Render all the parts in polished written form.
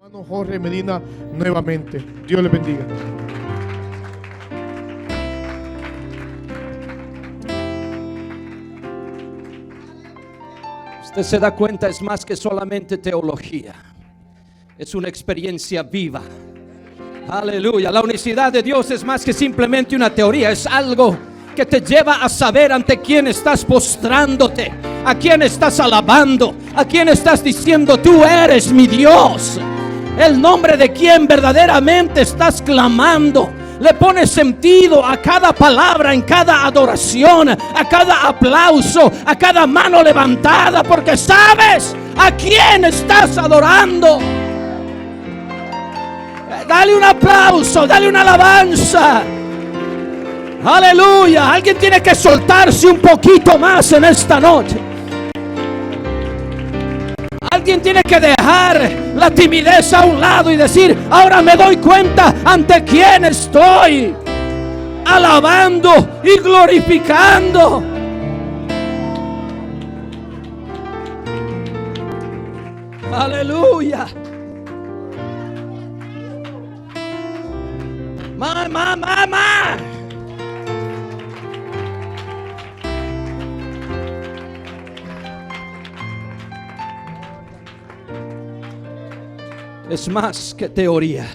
Hermano Jorge Medina nuevamente. Dios le bendiga. Usted se da cuenta, es más que solamente teología, es una experiencia viva. Aleluya. La unicidad de Dios es más que simplemente una teoría, es algo que te lleva a saber ante quién estás postrándote, a quién estás alabando, a quién estás diciendo: tú eres mi Dios. El nombre de quien verdaderamente estás clamando. Le pones sentido a cada palabra, en cada adoración, a cada aplauso, a cada mano levantada, porque sabes a quién estás adorando. Dale un aplauso, dale una alabanza. Aleluya. Alguien tiene que soltarse un poquito más en esta noche. Alguien tiene que dejar la timidez a un lado y decir: ahora me doy cuenta ante quién estoy alabando y glorificando. Aleluya. Mamá. Es más que teoría.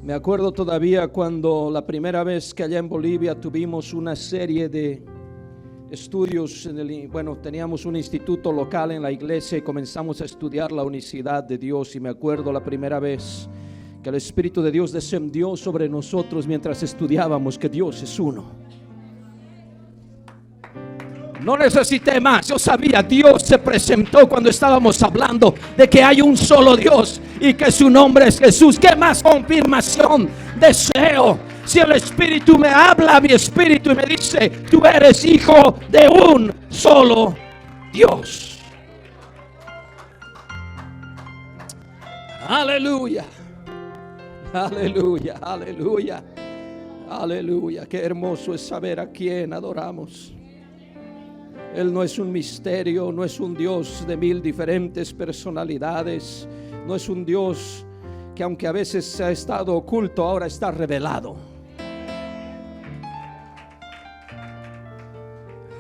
Me acuerdo todavía cuando la primera vez que allá en Bolivia tuvimos una serie de estudios teníamos un instituto local en la iglesia y comenzamos a estudiar la unicidad de Dios. Y me acuerdo la primera vez que el Espíritu de Dios descendió sobre nosotros mientras estudiábamos que Dios es uno. No necesité más, yo sabía, Dios se presentó cuando estábamos hablando de que hay un solo Dios y que su nombre es Jesús. ¿Qué más confirmación deseo? Si el Espíritu me habla a mi espíritu y me dice: tú eres hijo de un solo Dios. Aleluya. Aleluya, aleluya, aleluya. Qué hermoso es saber a quién adoramos. Él no es un misterio, no es un Dios de mil diferentes personalidades, no es un Dios que, aunque a veces ha estado oculto, ahora está revelado.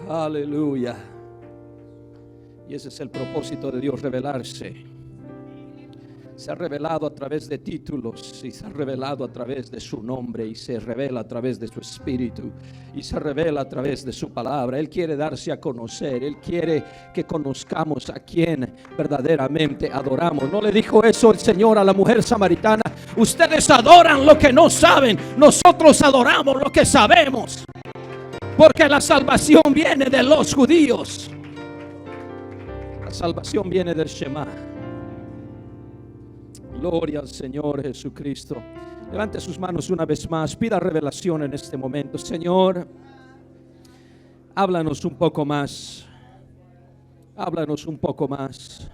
Aleluya. Y ese es el propósito de Dios, revelarse. Se ha revelado a través de títulos, y se ha revelado a través de su nombre, y se revela a través de su espíritu, y se revela a través de su palabra. Él quiere darse a conocer. Él quiere que conozcamos a quien verdaderamente adoramos. ¿No le dijo eso el Señor a la mujer samaritana? Ustedes adoran lo que no saben, nosotros adoramos lo que sabemos, porque la salvación viene de los judíos. La salvación viene del Shema. Gloria al Señor Jesucristo. Levante sus manos una vez más. Pida revelación en este momento. Señor, háblanos un poco más. Háblanos un poco más.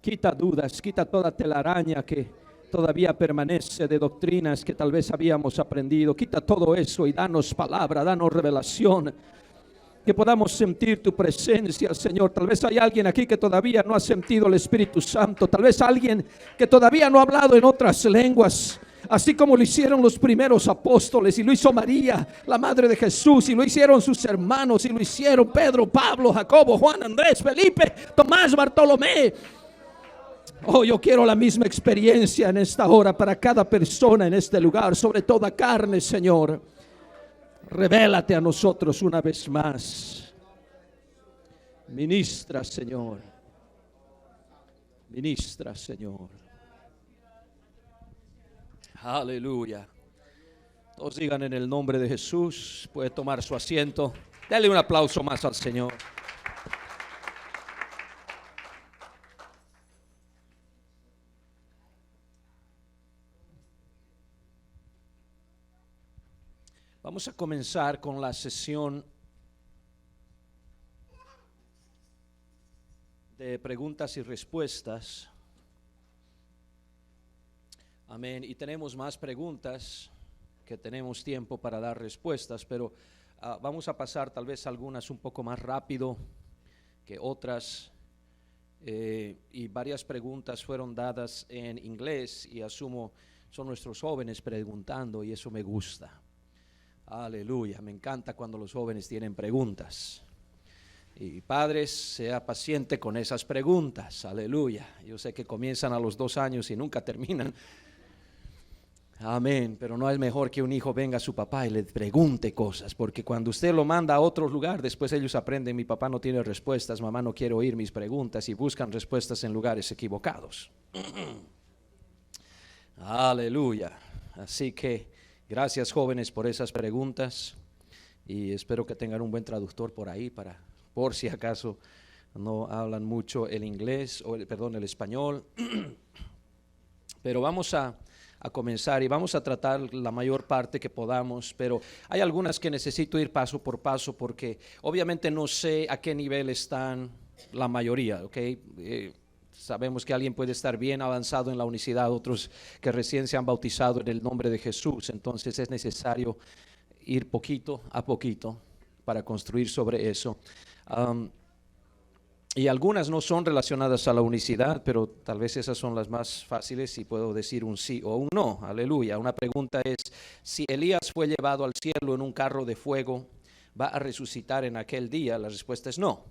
Quita dudas, quita toda telaraña que todavía permanece de doctrinas que tal vez habíamos aprendido. Quita todo eso y danos palabra, danos revelación. Que podamos sentir tu presencia, Señor. Tal vez hay alguien aquí que todavía no ha sentido el Espíritu Santo. Tal vez alguien que todavía no ha hablado en otras lenguas, así como lo hicieron los primeros apóstoles, y lo hizo María, la madre de Jesús, y lo hicieron sus hermanos, y lo hicieron Pedro, Pablo, Jacobo, Juan, Andrés, Felipe, Tomás, Bartolomé. Oh, yo quiero la misma experiencia en esta hora para cada persona en este lugar, sobre toda carne, Señor. Revélate a nosotros una vez más. Ministra, Señor. Ministra, Señor. Aleluya. Todos digan en el nombre de Jesús. Puede tomar su asiento. Dale un aplauso más al Señor. Vamos a comenzar con la sesión de preguntas y respuestas. Amén. Y tenemos más preguntas que tenemos tiempo para dar respuestas, pero vamos a pasar tal vez algunas un poco más rápido que otras. y varias preguntas fueron dadas en inglés y asumo son nuestros jóvenes preguntando y eso me gusta. Aleluya, me encanta cuando los jóvenes tienen preguntas. Y padres, sea paciente con esas preguntas, aleluya. Yo sé que comienzan a los 2 años y nunca terminan. Amén, pero no es mejor que un hijo venga a su papá y le pregunte cosas, porque cuando usted lo manda a otro lugar, después ellos aprenden, mi papá no tiene respuestas, mamá no quiere oír mis preguntas y buscan respuestas en lugares equivocados. Aleluya, así que gracias jóvenes por esas preguntas y espero que tengan un buen traductor por ahí por si acaso no hablan mucho el inglés o el español. Pero vamos a comenzar y vamos a tratar la mayor parte que podamos, pero hay algunas que necesito ir paso por paso porque obviamente no sé a qué nivel están la mayoría, ¿ok? Sabemos que alguien puede estar bien avanzado en la unicidad, otros que recién se han bautizado en el nombre de Jesús, entonces es necesario ir poquito a poquito para construir sobre eso. Y algunas no son relacionadas a la unicidad, pero tal vez esas son las más fáciles y puedo decir un sí o un no, aleluya. Una pregunta es, si Elías fue llevado al cielo en un carro de fuego, ¿va a resucitar en aquel día? La respuesta es no,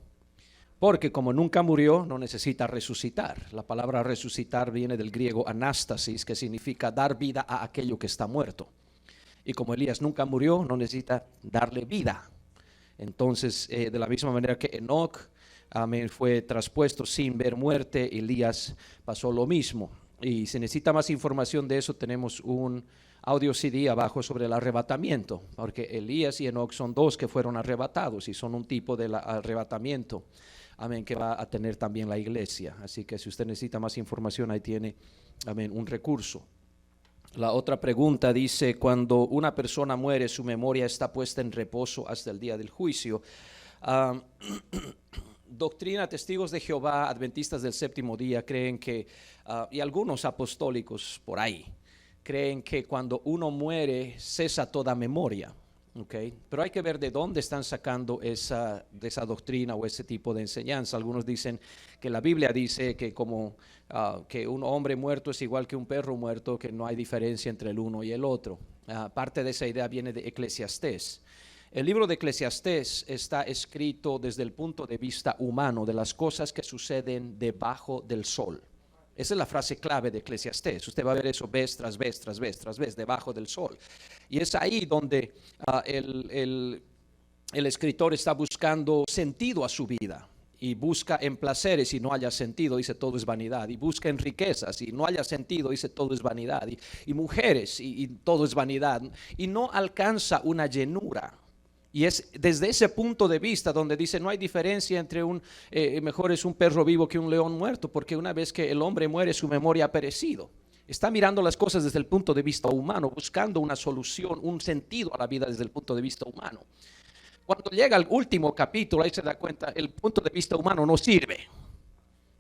porque como nunca murió, no necesita resucitar. La palabra resucitar viene del griego anástasis, que significa dar vida a aquello que está muerto. Y como Elías nunca murió, no necesita darle vida. Entonces, de la misma manera que Enoc, amén, fue traspuesto sin ver muerte, Elías pasó lo mismo. Y si necesita más información de eso, tenemos un audio CD abajo sobre el arrebatamiento, porque Elías y Enoc son dos que fueron arrebatados y son un tipo de arrebatamiento, amén, que va a tener también la iglesia. Así que si usted necesita más información, ahí tiene, amén, un recurso. La otra pregunta dice, cuando una persona muere, su memoria está puesta en reposo hasta el día del juicio. Doctrina, testigos de Jehová, adventistas del séptimo día creen que, y algunos apostólicos por ahí, creen que cuando uno muere cesa toda memoria. Okay. Pero hay que ver de dónde están sacando esa doctrina o ese tipo de enseñanza. Algunos dicen que la Biblia dice que como que un hombre muerto es igual que un perro muerto, que no hay diferencia entre el uno y el otro. Parte de esa idea viene de Eclesiastés. El libro de Eclesiastés está escrito desde el punto de vista humano, de las cosas que suceden debajo del sol. Esa es la frase clave de Eclesiastés. Usted va a ver eso vez tras vez, tras vez, tras vez, debajo del sol. Y es ahí donde el escritor está buscando sentido a su vida. Y busca en placeres y no haya sentido, dice todo es vanidad. Y busca en riquezas y no haya sentido, dice todo es vanidad. Y mujeres y todo es vanidad. Y no alcanza una llenura. Y es desde ese punto de vista donde dice no hay diferencia entre mejor es un perro vivo que un león muerto, porque una vez que el hombre muere su memoria ha perecido. Está mirando las cosas desde el punto de vista humano, buscando una solución, un sentido a la vida desde el punto de vista humano. Cuando llega al último capítulo, ahí se da cuenta, el punto de vista humano no sirve,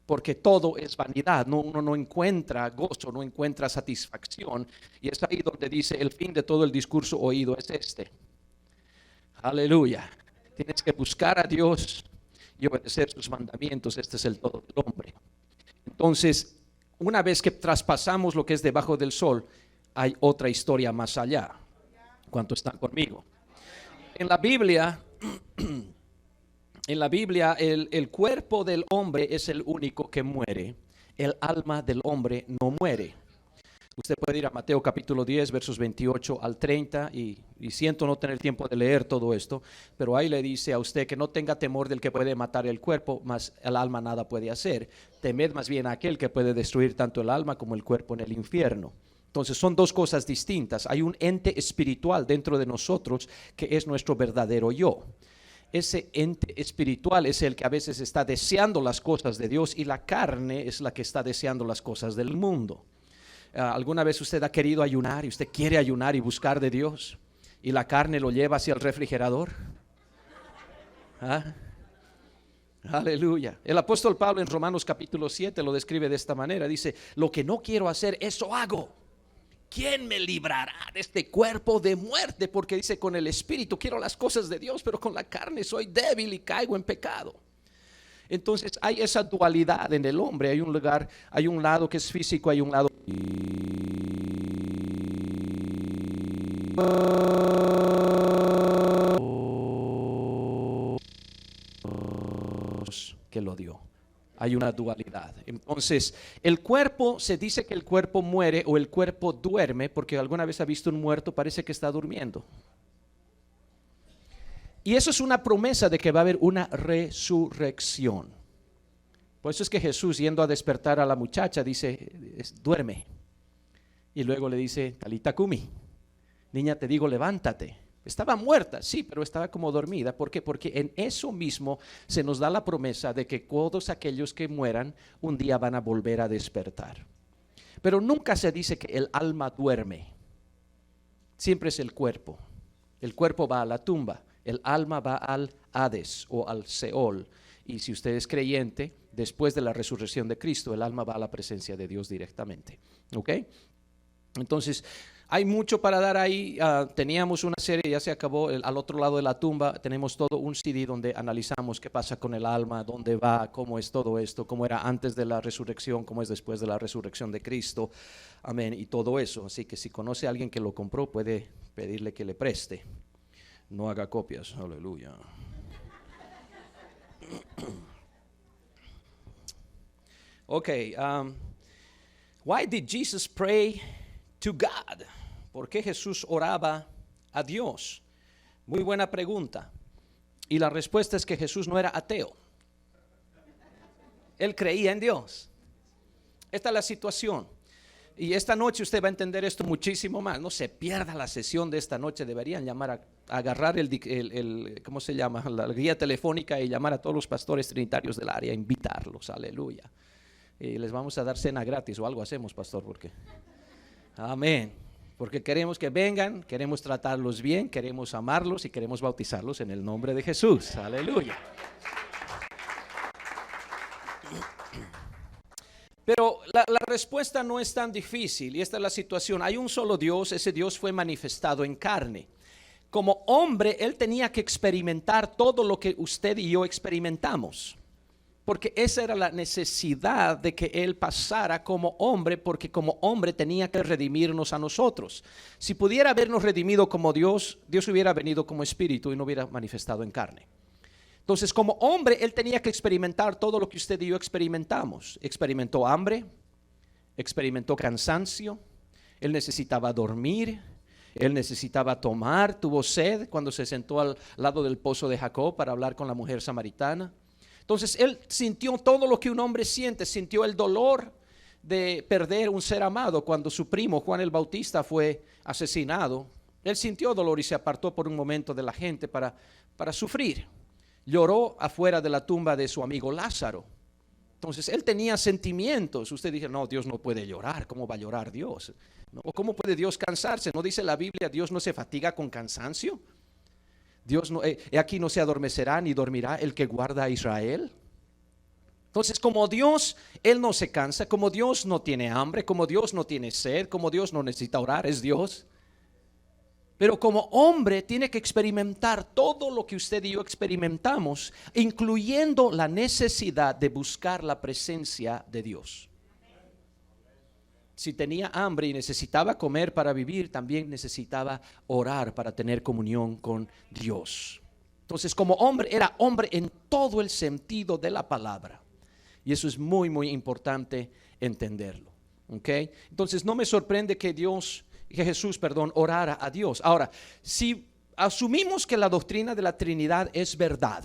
porque todo es vanidad, uno no encuentra gozo, no encuentra satisfacción, y es ahí donde dice el fin de todo el discurso oído es este. Aleluya. Tienes que buscar a Dios y obedecer sus mandamientos. Este es el todo del hombre. Entonces, una vez que traspasamos lo que es debajo del sol, hay otra historia más allá. ¿Cuántos están conmigo? En la Biblia, el cuerpo del hombre es el único que muere. El alma del hombre no muere. Usted puede ir a Mateo capítulo 10, versos 28 al 30 y siento no tener tiempo de leer todo esto, pero ahí le dice a usted que no tenga temor del que puede matar el cuerpo, mas el alma nada puede hacer. Temed más bien a aquel que puede destruir tanto el alma como el cuerpo en el infierno. Entonces son dos cosas distintas. Hay un ente espiritual dentro de nosotros que es nuestro verdadero yo. Ese ente espiritual es el que a veces está deseando las cosas de Dios y la carne es la que está deseando las cosas del mundo. ¿Alguna vez usted ha querido ayunar y usted quiere ayunar y buscar de Dios y la carne lo lleva hacia el refrigerador? Aleluya. El apóstol Pablo en Romanos capítulo 7 lo describe de esta manera. Dice, lo que no quiero hacer, eso hago. ¿Quién me librará de este cuerpo de muerte? Porque dice, con el espíritu quiero las cosas de Dios, pero con la carne soy débil y caigo en pecado. Entonces hay esa dualidad en el hombre. Hay un lugar, hay un lado que es físico, hay un lado que lo dio. Hay una dualidad. Entonces, el cuerpo, se dice que el cuerpo muere o el cuerpo duerme, porque alguna vez ha visto un muerto, parece que está durmiendo. Y eso es una promesa de que va a haber una resurrección. Por eso es que Jesús, yendo a despertar a la muchacha, dice, duerme. Y luego le dice, Talita Kumi, niña, te digo, levántate. Estaba muerta, sí, pero estaba como dormida. ¿Por qué? Porque en eso mismo se nos da la promesa de que todos aquellos que mueran un día van a volver a despertar. Pero nunca se dice que el alma duerme. Siempre es el cuerpo. El cuerpo va a la tumba, el alma va al Hades o al Seol. Y si usted es creyente, después de la resurrección de Cristo, el alma va a la presencia de Dios directamente. ¿Ok? Entonces, hay mucho para dar ahí. Teníamos una serie, ya se acabó, al otro lado de la tumba. Tenemos todo un CD donde analizamos qué pasa con el alma, dónde va, cómo es todo esto, cómo era antes de la resurrección, cómo es después de la resurrección de Cristo. Amén, y todo eso. Así que si conoce a alguien que lo compró, puede pedirle que le preste. No haga copias, aleluya. Okay, why did Jesus pray to God? ¿Por qué Jesús oraba a Dios? Muy buena pregunta. Y la respuesta es que Jesús no era ateo. Él creía en Dios. Esta es la situación. Y esta noche usted va a entender esto muchísimo más. No se pierda la sesión de esta noche. Deberían llamar a agarrar ¿cómo se llama? La guía telefónica y llamar a todos los pastores trinitarios del área, invitarlos, aleluya. Y les vamos a dar cena gratis o algo hacemos, pastor, porque amén. Porque queremos que vengan, queremos tratarlos bien, queremos amarlos y queremos bautizarlos en el nombre de Jesús, aleluya. Pero la respuesta no es tan difícil y esta es la situación. Hay un solo Dios, ese Dios fue manifestado en carne. Como hombre, Él tenía que experimentar todo lo que usted y yo experimentamos. Porque esa era la necesidad de que Él pasara como hombre, porque como hombre tenía que redimirnos a nosotros. Si pudiera habernos redimido como Dios, Dios hubiera venido como espíritu y no hubiera manifestado en carne. Entonces, como hombre, Él tenía que experimentar todo lo que usted y yo experimentamos. Experimentó hambre, experimentó cansancio, Él necesitaba dormir, Él necesitaba tomar, tuvo sed cuando se sentó al lado del pozo de Jacob para hablar con la mujer samaritana. Entonces, Él sintió todo lo que un hombre siente, sintió el dolor de perder un ser amado cuando su primo Juan el Bautista fue asesinado. Él sintió dolor y se apartó por un momento de la gente para sufrir. Lloró afuera de la tumba de su amigo Lázaro. Entonces él tenía sentimientos. Usted dice, no, Dios no puede llorar. ¿Cómo va a llorar Dios? ¿No? ¿Cómo puede Dios cansarse? ¿No dice la Biblia, Dios no se fatiga con cansancio? Dios no, aquí no se adormecerá ni dormirá el que guarda a Israel. Entonces, como Dios, Él no se cansa, como Dios no tiene hambre, como Dios no tiene sed, como Dios no necesita orar, es Dios. Pero como hombre tiene que experimentar todo lo que usted y yo experimentamos, incluyendo la necesidad de buscar la presencia de Dios. Si tenía hambre y necesitaba comer para vivir, también necesitaba orar para tener comunión con Dios. Entonces, como hombre, era hombre en todo el sentido de la palabra. Y eso es muy, muy importante entenderlo. ¿Okay? Entonces, no me sorprende que Jesús, orara a Dios. Ahora, si asumimos que la doctrina de la Trinidad es verdad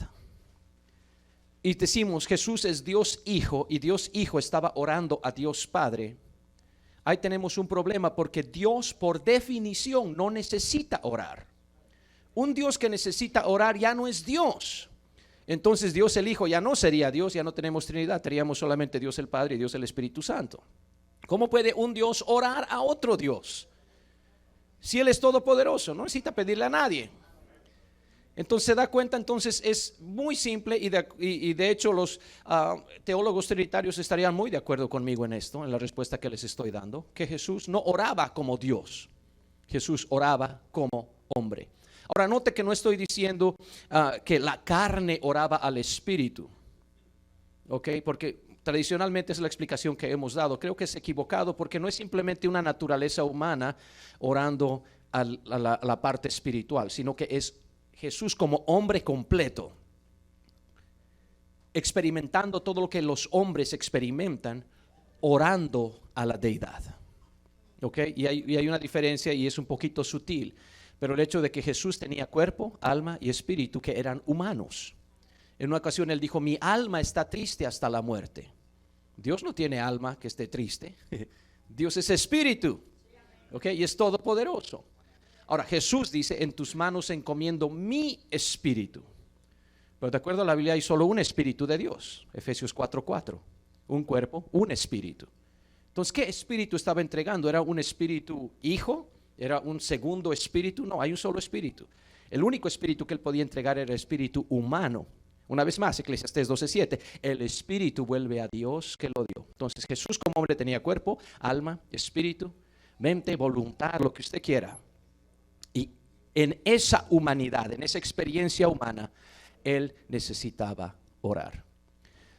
y decimos Jesús es Dios Hijo y Dios Hijo estaba orando a Dios Padre, ahí tenemos un problema porque Dios por definición no necesita orar. Un Dios que necesita orar ya no es Dios. Entonces Dios el Hijo ya no sería Dios, ya no tenemos Trinidad, teníamos solamente Dios el Padre y Dios el Espíritu Santo. ¿Cómo puede un Dios orar a otro Dios? Si Él es todopoderoso, no necesita pedirle a nadie. Entonces se da cuenta, entonces es muy simple y de hecho los teólogos trinitarios estarían muy de acuerdo conmigo en esto, en la respuesta que les estoy dando, que Jesús no oraba como Dios, Jesús oraba como hombre. Ahora note que no estoy diciendo que la carne oraba al Espíritu. ¿ok? Porque tradicionalmente es la explicación que hemos dado. Creo que es equivocado porque no es simplemente una naturaleza humana orando a la parte espiritual, sino que es Jesús como hombre completo, experimentando todo lo que los hombres experimentan, orando a la deidad. ¿Ok? Y hay una diferencia y es un poquito sutil, pero el hecho de que Jesús tenía cuerpo, alma y espíritu que eran humanos. En una ocasión él dijo, mi alma está triste hasta la muerte. Dios no tiene alma que esté triste. Dios es espíritu, ¿ok? Y es todopoderoso. Ahora Jesús dice, en tus manos encomiendo mi espíritu. Pero de acuerdo a la Biblia hay solo un espíritu de Dios, Efesios 4:4, un cuerpo, un espíritu. Entonces, ¿qué espíritu estaba entregando? ¿Era un espíritu hijo? ¿Era un segundo espíritu? No, hay un solo espíritu. El único espíritu que él podía entregar era el espíritu humano. Una vez más, Eclesiastés 12:7, el espíritu vuelve a Dios que lo dio. Entonces Jesús como hombre tenía cuerpo, alma, espíritu, mente, voluntad, lo que usted quiera. Y en esa humanidad, en esa experiencia humana, él necesitaba orar.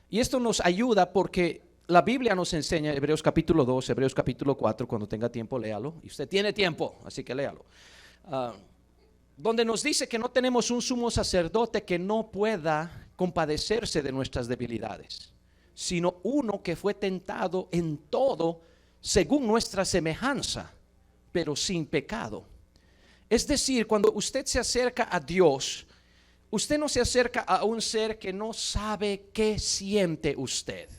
Y esto nos ayuda porque la Biblia nos enseña, Hebreos capítulo 2, Hebreos capítulo 4, cuando tenga tiempo léalo. Y usted tiene tiempo, así que léalo. Donde nos dice que no tenemos un sumo sacerdote que no pueda compadecerse de nuestras debilidades, sino uno que fue tentado en todo según nuestra semejanza, pero sin pecado. Es decir, cuando usted se acerca a Dios, usted no se acerca a un ser que no sabe qué siente usted.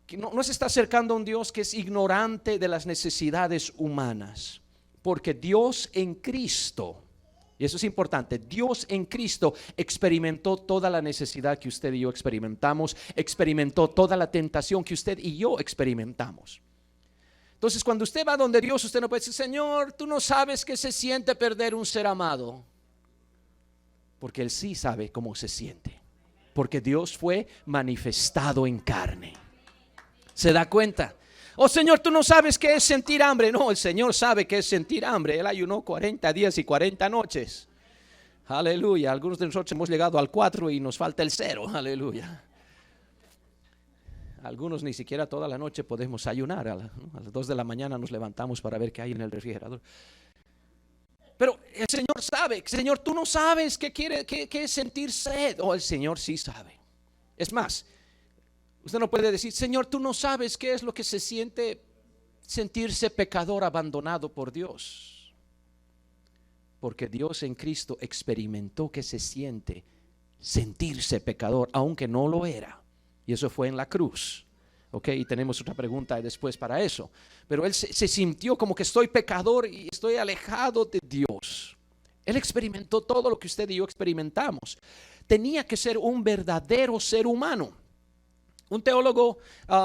Que no se está acercando a un Dios que es ignorante de las necesidades humanas, porque Dios en Cristo, y eso es importante, Dios en Cristo experimentó toda la necesidad que usted y yo experimentamos, experimentó toda la tentación que usted y yo experimentamos. Entonces cuando usted va donde Dios, usted no puede decir, Señor, tú no sabes qué se siente perder un ser amado, porque Él sí sabe cómo se siente, porque Dios fue manifestado en carne. ¿Se da cuenta? Oh Señor, tú no sabes qué es sentir hambre. No, el Señor sabe qué es sentir hambre. Él ayunó 40 días y 40 noches. Aleluya. Algunos de nosotros hemos llegado al 4 y nos falta el 0. Aleluya. Algunos ni siquiera toda la noche podemos ayunar. A las 2 de la mañana nos levantamos para ver qué hay en el refrigerador. Pero el Señor sabe. Señor, tú no sabes qué es sentir sed. Oh, el Señor sí sabe. Es más, usted no puede decir, Señor, tú no sabes qué es lo que se siente sentirse pecador abandonado por Dios. Porque Dios en Cristo experimentó que se siente sentirse pecador, aunque no lo era. Y eso fue en la cruz. Ok, y tenemos otra pregunta después para eso. Pero Él se sintió como que estoy pecador y estoy alejado de Dios. Él experimentó todo lo que usted y yo experimentamos. Tenía que ser un verdadero ser humano. Un teólogo,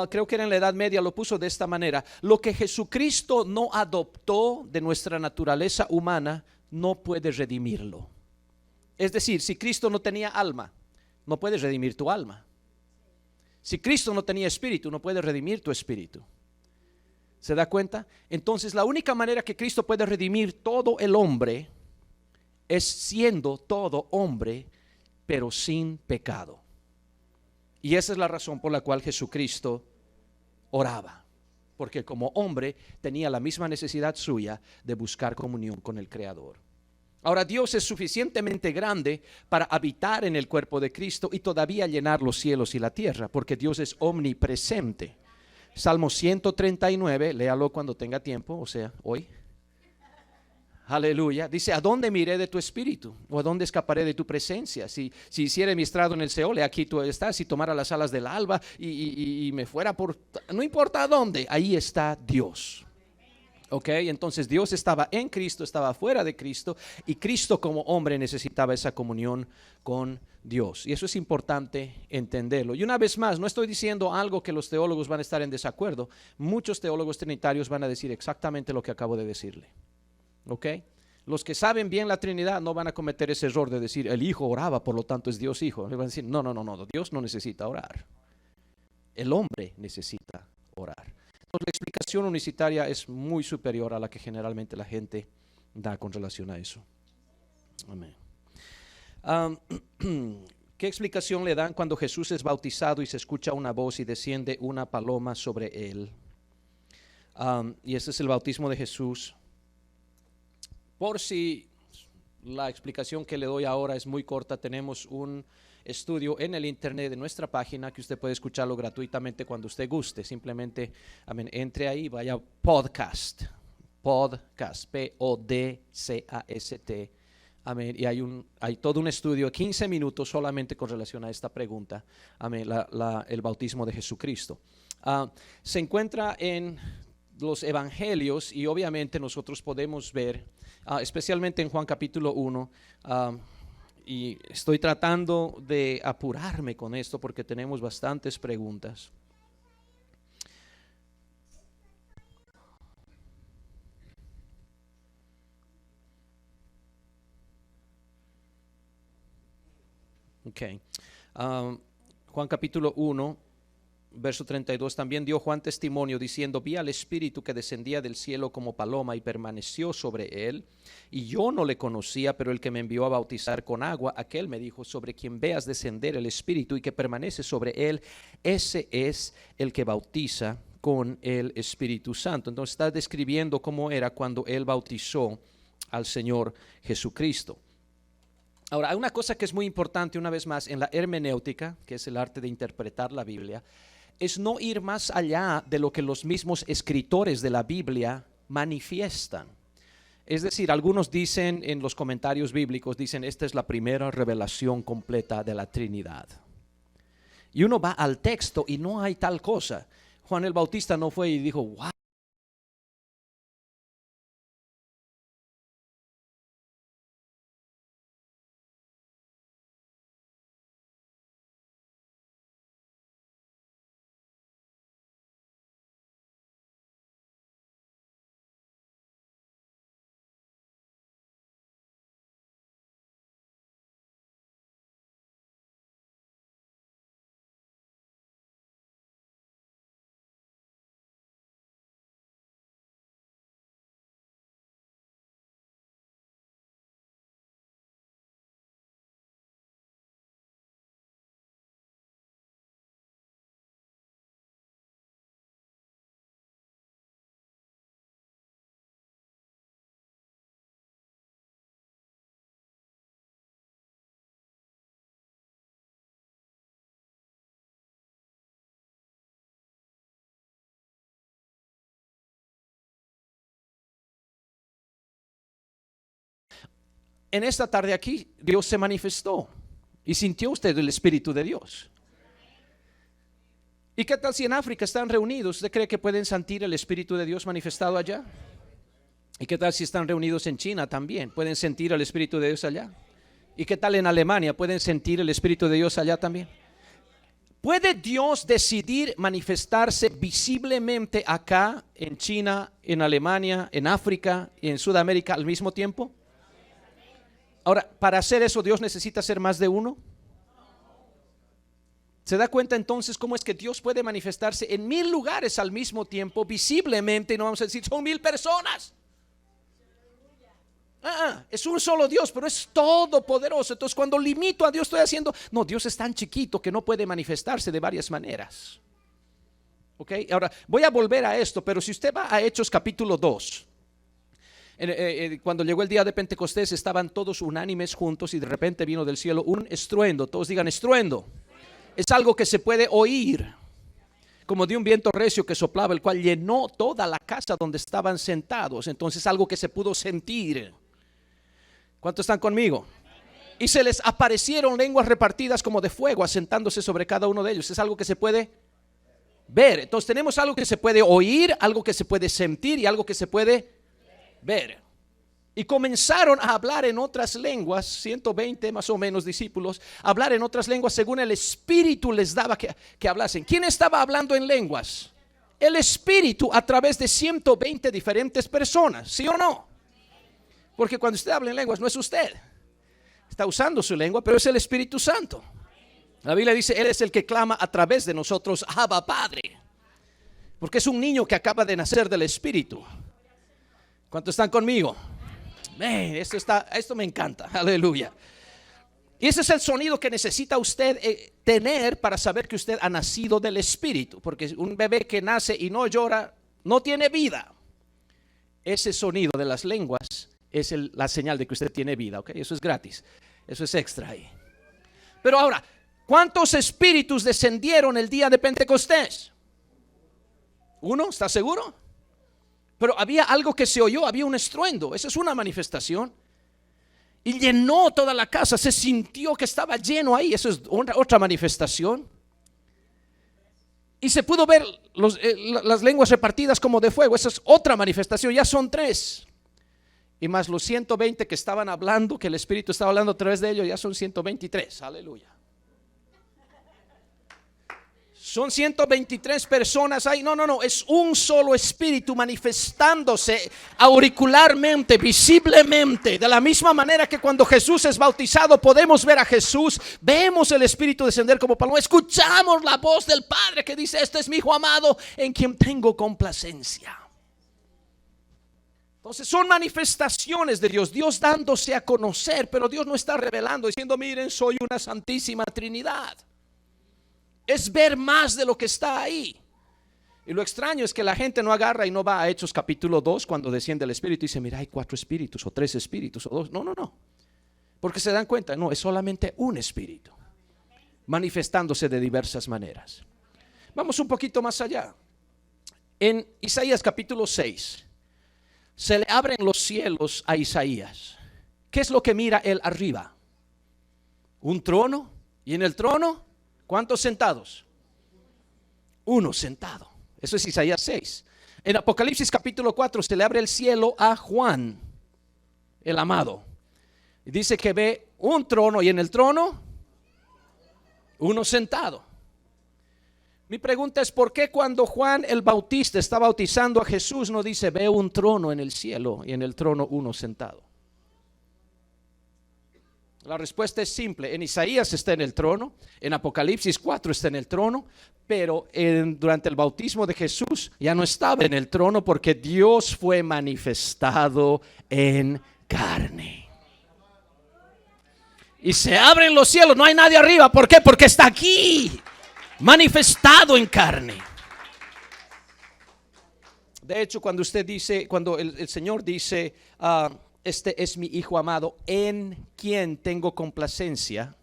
creo que era en la Edad Media, lo puso de esta manera: lo que Jesucristo no adoptó de nuestra naturaleza humana no puede redimirlo. Es decir, si Cristo no tenía alma, no puede redimir tu alma. Si Cristo no tenía espíritu, no puede redimir tu espíritu. ¿Se da cuenta? Entonces la única manera que Cristo puede redimir todo el hombre es siendo todo hombre, pero sin pecado. Y esa es la razón por la cual Jesucristo oraba, porque como hombre tenía la misma necesidad suya de buscar comunión con el Creador. Ahora, Dios es suficientemente grande para habitar en el cuerpo de Cristo y todavía llenar los cielos y la tierra, porque Dios es omnipresente. Salmo 139, léalo cuando tenga tiempo, o sea, hoy. Aleluya. Dice, ¿a dónde miré de tu espíritu? ¿O a dónde escaparé de tu presencia? Si hiciera mi estrado en el Seol, aquí tú estás. Si tomara las alas del alba y me fuera por, no importa a dónde, ahí está Dios. Ok, entonces Dios estaba en Cristo, estaba fuera de Cristo, y Cristo como hombre necesitaba esa comunión con Dios. Y eso es importante entenderlo. Y una vez más, no estoy diciendo algo que los teólogos van a estar en desacuerdo. Muchos teólogos trinitarios van a decir exactamente lo que acabo de decirle. Ok, los que saben bien la Trinidad no van a cometer ese error de decir el Hijo oraba, por lo tanto es Dios Hijo. Le van a decir no, Dios no necesita orar, el hombre necesita orar. Entonces la explicación unicitaria es muy superior a la que generalmente la gente da con relación a eso. Amén. ¿Qué explicación le dan cuando Jesús es bautizado y se escucha una voz y desciende una paloma sobre él? Y ese es el bautismo de Jesús. Por si la explicación que le doy ahora es muy corta, tenemos un estudio en el internet de nuestra página que usted puede escucharlo gratuitamente cuando usted guste. Simplemente entre ahí, vaya podcast, P-O-D-C-A-S-T. Amén. Y hay todo un estudio de 15 minutos solamente con relación a esta pregunta. Amén. El bautismo de Jesucristo. Se encuentra en los evangelios y obviamente nosotros podemos ver, especialmente en Juan capítulo 1, y estoy tratando de apurarme con esto porque tenemos bastantes preguntas. Okay. Juan capítulo 1, verso 32, también dio Juan testimonio diciendo, vi al Espíritu que descendía del cielo como paloma y permaneció sobre él, y yo no le conocía, pero el que me envió a bautizar con agua, aquel me dijo, sobre quien veas descender el Espíritu y que permanece sobre él, ese es el que bautiza con el Espíritu Santo. Entonces está describiendo cómo era cuando él bautizó al Señor Jesucristo. Ahora, hay una cosa que es muy importante una vez más en la hermenéutica, que es el arte de interpretar la Biblia, es no ir más allá de lo que los mismos escritores de la Biblia manifiestan. Es decir, algunos dicen en los comentarios bíblicos, dicen esta es la primera revelación completa de la Trinidad. Y uno va al texto y no hay tal cosa. Juan el Bautista no fue y dijo, wow. En esta tarde aquí, Dios se manifestó y sintió usted el Espíritu de Dios. ¿Y qué tal si en África están reunidos? ¿Usted cree que pueden sentir el Espíritu de Dios manifestado allá? ¿Y qué tal si están reunidos en China también? ¿Pueden sentir el Espíritu de Dios allá? ¿Y qué tal en Alemania? ¿Pueden sentir el Espíritu de Dios allá también? ¿Puede Dios decidir manifestarse visiblemente acá, en China, en Alemania, en África y en Sudamérica al mismo tiempo? Ahora, para hacer eso, ¿Dios necesita ser más de uno? ¿Se da cuenta entonces cómo es que Dios puede manifestarse en 1000 lugares al mismo tiempo, visiblemente? Y no vamos a decir, son 1000 personas. Es un solo Dios, pero es todopoderoso. Entonces cuando limito a Dios estoy haciendo, no, Dios es tan chiquito que no puede manifestarse de varias maneras. Ok, ahora voy a volver a esto, pero si usted va a Hechos capítulo 2, cuando llegó el día de Pentecostés estaban todos unánimes juntos y de repente vino del cielo un estruendo. Todos digan estruendo. Es algo que se puede oír, como de un viento recio que soplaba, el cual llenó toda la casa donde estaban sentados. Entonces algo que se pudo sentir. ¿Cuántos están conmigo? Y se les aparecieron lenguas repartidas como de fuego, asentándose sobre cada uno de ellos. Es algo que se puede ver. Entonces tenemos algo que se puede oír, algo que se puede sentir y algo que se puede ver. Y comenzaron a hablar en otras lenguas, 120 más o menos discípulos, hablar en otras lenguas según el Espíritu les daba que hablasen. ¿Quién estaba hablando en lenguas? El Espíritu a través de 120 diferentes personas, ¿sí o no? Porque cuando usted habla en lenguas no es usted, está usando su lengua, pero es el Espíritu Santo. La Biblia dice, Él es el que clama a través de nosotros, Abba Padre, porque es un niño que acaba de nacer del Espíritu. ¿Cuántos están conmigo? Esto me encanta, aleluya. Y ese es el sonido que necesita usted tener para saber que usted ha nacido del Espíritu. Porque un bebé que nace y no llora, no tiene vida. Ese sonido de las lenguas es la señal de que usted tiene vida, ¿ok? Eso es gratis, eso es extra ahí. Pero ahora, ¿cuántos espíritus descendieron el día de Pentecostés? ¿Uno? ¿Está seguro? Pero había algo que se oyó, había un estruendo. Esa es una manifestación. Y llenó toda la casa, se sintió que estaba lleno ahí. Eso es otra manifestación. Y se pudo ver las lenguas repartidas como de fuego. Esa es otra manifestación, ya son 3. Y más los 120 que estaban hablando, que el Espíritu estaba hablando a través de ellos, ya son 123, aleluya. Son 123 personas ahí. No, es un solo espíritu manifestándose auricularmente, visiblemente. De la misma manera que cuando Jesús es bautizado podemos ver a Jesús, vemos el Espíritu descender como paloma, escuchamos la voz del Padre que dice: este es mi Hijo amado en quien tengo complacencia. Entonces son manifestaciones de Dios, Dios dándose a conocer, pero Dios no está revelando diciendo: miren, soy una santísima Trinidad. Es ver más de lo que está ahí. Y lo extraño es que la gente no agarra y no va a Hechos capítulo 2 cuando desciende el Espíritu y dice: mira, hay 4 espíritus o 3 espíritus o 2. No. Porque se dan cuenta, no, es solamente un espíritu manifestándose de diversas maneras. Vamos un poquito más allá. En Isaías capítulo 6 se le abren los cielos a Isaías. ¿Qué es lo que mira él arriba? Un trono. Y en el trono, ¿cuántos sentados? Uno sentado. Eso es Isaías 6. En Apocalipsis capítulo 4 se le abre el cielo a Juan, el amado. Y dice que ve un trono y en el trono uno sentado. Mi pregunta es: ¿por qué cuando Juan el Bautista está bautizando a Jesús no dice: veo un trono en el cielo y en el trono uno sentado? La respuesta es simple. En Isaías está en el trono, en Apocalipsis 4 está en el trono, pero durante el bautismo de Jesús ya no estaba en el trono porque Dios fue manifestado en carne. Y se abren los cielos, no hay nadie arriba. ¿Por qué? Porque está aquí, manifestado en carne. De hecho, cuando usted dice, cuando el Señor dice: este es mi Hijo amado en quien tengo complacencia,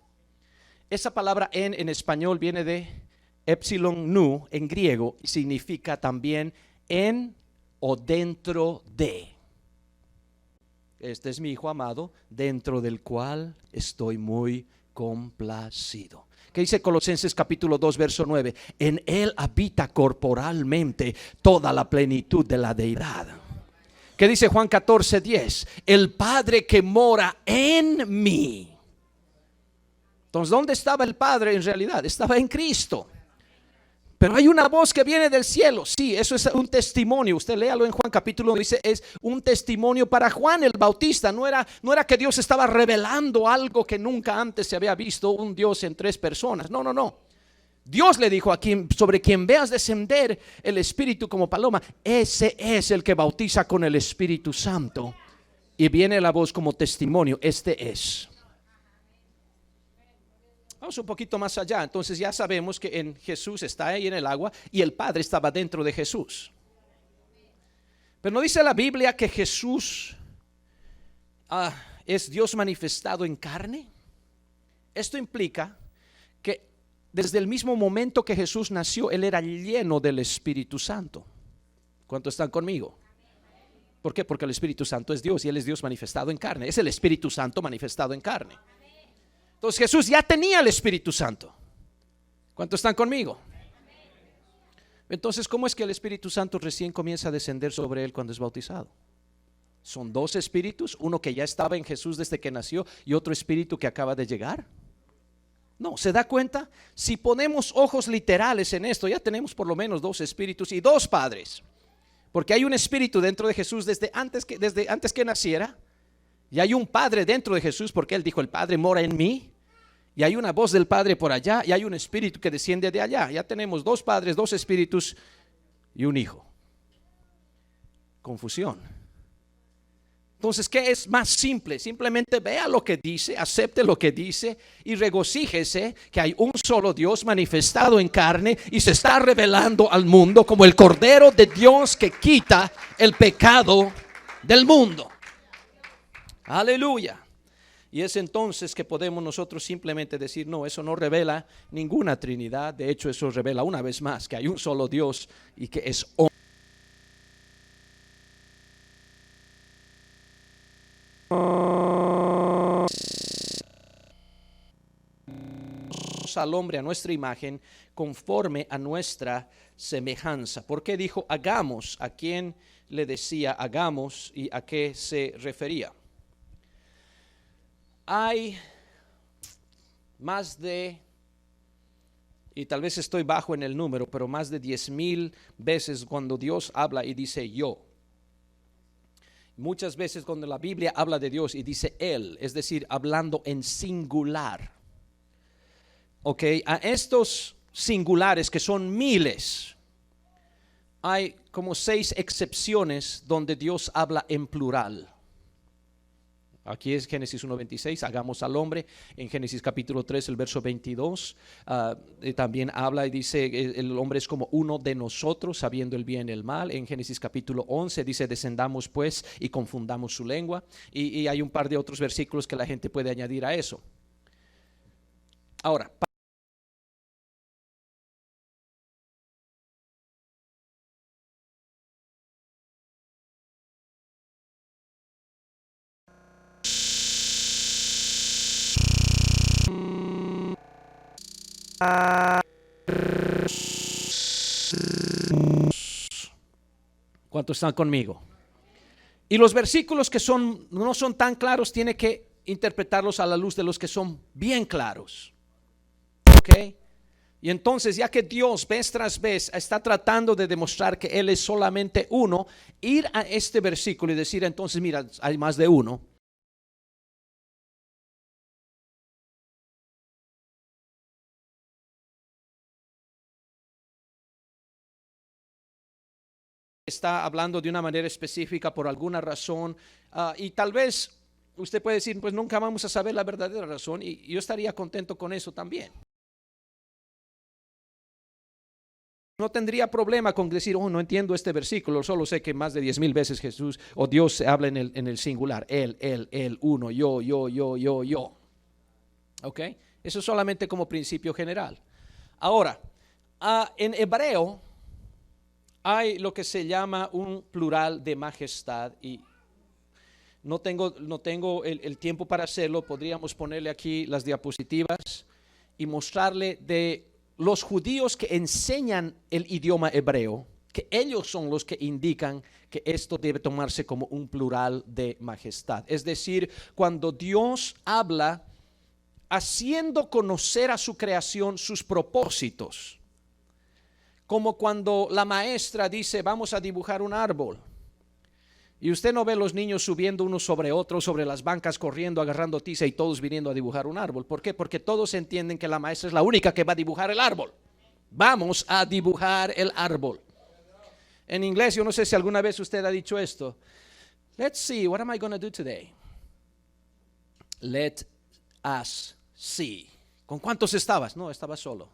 esa palabra en español viene de epsilon nu en griego y significa también en o dentro de. Este es mi Hijo amado, dentro del cual estoy muy complacido. ¿Qué dice Colosenses capítulo 2 verso 9? En él habita corporalmente toda la plenitud de la deidad. ¿Qué dice Juan 14:10? El Padre que mora en mí. Entonces, ¿dónde estaba el Padre en realidad? Estaba en Cristo. Pero hay una voz que viene del cielo. Sí, eso es un testimonio. Usted léalo en Juan capítulo 1. Dice: es un testimonio para Juan el Bautista. No era que Dios estaba revelando algo que nunca antes se había visto, un Dios en 3 personas. No. Dios le dijo: sobre quien veas descender el Espíritu como paloma, ese es el que bautiza con el Espíritu Santo. Y viene la voz como testimonio: este es. Vamos un poquito más allá. Entonces ya sabemos que en Jesús está ahí en el agua y el Padre estaba dentro de Jesús. Pero ¿no dice la Biblia que Jesús es Dios manifestado en carne? Esto implica que desde el mismo momento que Jesús nació, Él era lleno del Espíritu Santo. ¿Cuántos están conmigo? ¿Por qué? Porque el Espíritu Santo es Dios y Él es Dios manifestado en carne. Es el Espíritu Santo manifestado en carne. Entonces Jesús ya tenía el Espíritu Santo. ¿Cuántos están conmigo? Entonces, ¿cómo es que el Espíritu Santo recién comienza a descender sobre Él cuando es bautizado? ¿Son 2 espíritus? ¿Uno que ya estaba en Jesús desde que nació y otro espíritu que acaba de llegar? No, ¿se da cuenta? Si ponemos ojos literales en esto, ya tenemos por lo menos 2 espíritus y 2 padres. Porque hay un espíritu dentro de Jesús desde antes que naciera. Y hay un Padre dentro de Jesús porque Él dijo: el Padre mora en mí. Y hay una voz del Padre por allá y hay un espíritu que desciende de allá. Ya tenemos 2 padres, 2 espíritus y un hijo. Confusión. Entonces, ¿qué es más simple? Simplemente vea lo que dice, acepte lo que dice y regocíjese que hay un solo Dios manifestado en carne y se está revelando al mundo como el Cordero de Dios que quita el pecado del mundo. Aleluya. Y es entonces que podemos nosotros simplemente decir, no, eso no revela ninguna Trinidad. De hecho, eso revela una vez más que hay un solo Dios y que es al hombre a nuestra imagen, conforme a nuestra semejanza. ¿Por qué dijo hagamos? ¿A quién le decía hagamos y a qué se refería? Hay más de, y tal vez estoy bajo en el número, pero más de 10,000 veces cuando Dios habla y dice yo. Muchas veces cuando la Biblia habla de Dios y dice Él, es decir, hablando en singular. Ok, a estos singulares que son miles, hay como 6 excepciones donde Dios habla en plural. Aquí es Génesis 1:26, hagamos al hombre. En Génesis capítulo 3, el verso 22, también habla y dice, el hombre es como uno de nosotros, sabiendo el bien y el mal. En Génesis capítulo 11 dice, descendamos pues y confundamos su lengua. Y hay un par de otros versículos que la gente puede añadir a eso. Ahora, ¿cuántos están conmigo? Y los versículos que no son tan claros, tiene que interpretarlos a la luz de los que son bien claros. ¿Ok? Y entonces, ya que Dios vez tras vez está tratando de demostrar que Él es solamente uno, ir a este versículo y decir entonces, mira, hay más de uno. Está hablando de una manera específica por alguna razón, y tal vez usted puede decir, pues nunca vamos a saber la verdadera razón, y yo estaría contento con eso también. No tendría problema con decir, oh, no entiendo este versículo, solo sé que más de 10,000 veces Jesús o Dios se habla en el singular, él, uno, yo. ¿Ok? Eso solamente como principio general. Ahora, en hebreo hay lo que se llama un plural de majestad y no tengo el tiempo para hacerlo. Podríamos ponerle aquí las diapositivas y mostrarle de los judíos que enseñan el idioma hebreo, que ellos son los que indican que esto debe tomarse como un plural de majestad. Es decir, cuando Dios habla haciendo conocer a su creación sus propósitos, como cuando la maestra dice, vamos a dibujar un árbol. Y usted no ve los niños subiendo unos sobre otros, sobre las bancas, corriendo, agarrando tiza y todos viniendo a dibujar un árbol. ¿Por qué? Porque todos entienden que la maestra es la única que va a dibujar el árbol. Vamos a dibujar el árbol. En inglés, yo no sé si alguna vez usted ha dicho esto. Let's see, what am I going to do today? Let us see. ¿Con cuántos estabas? No, estaba solo.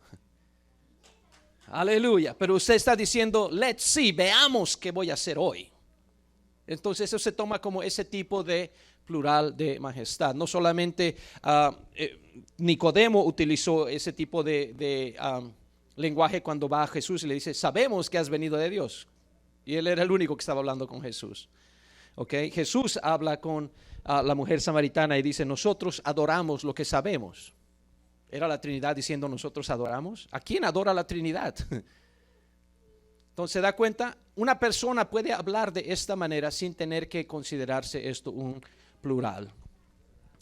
Aleluya. Pero usted está diciendo, let's see, veamos qué voy a hacer hoy. Entonces eso se toma como ese tipo de plural de majestad. No solamente Nicodemo utilizó ese tipo de lenguaje cuando va a Jesús y le dice, sabemos que has venido de Dios. Y él era el único que estaba hablando con Jesús. ¿Okay? Jesús habla con la mujer samaritana y dice, nosotros adoramos lo que sabemos. Era la Trinidad diciendo, nosotros adoramos. ¿A quién adora la Trinidad? Entonces, ¿se da cuenta? Una persona puede hablar de esta manera sin tener que considerarse esto un plural.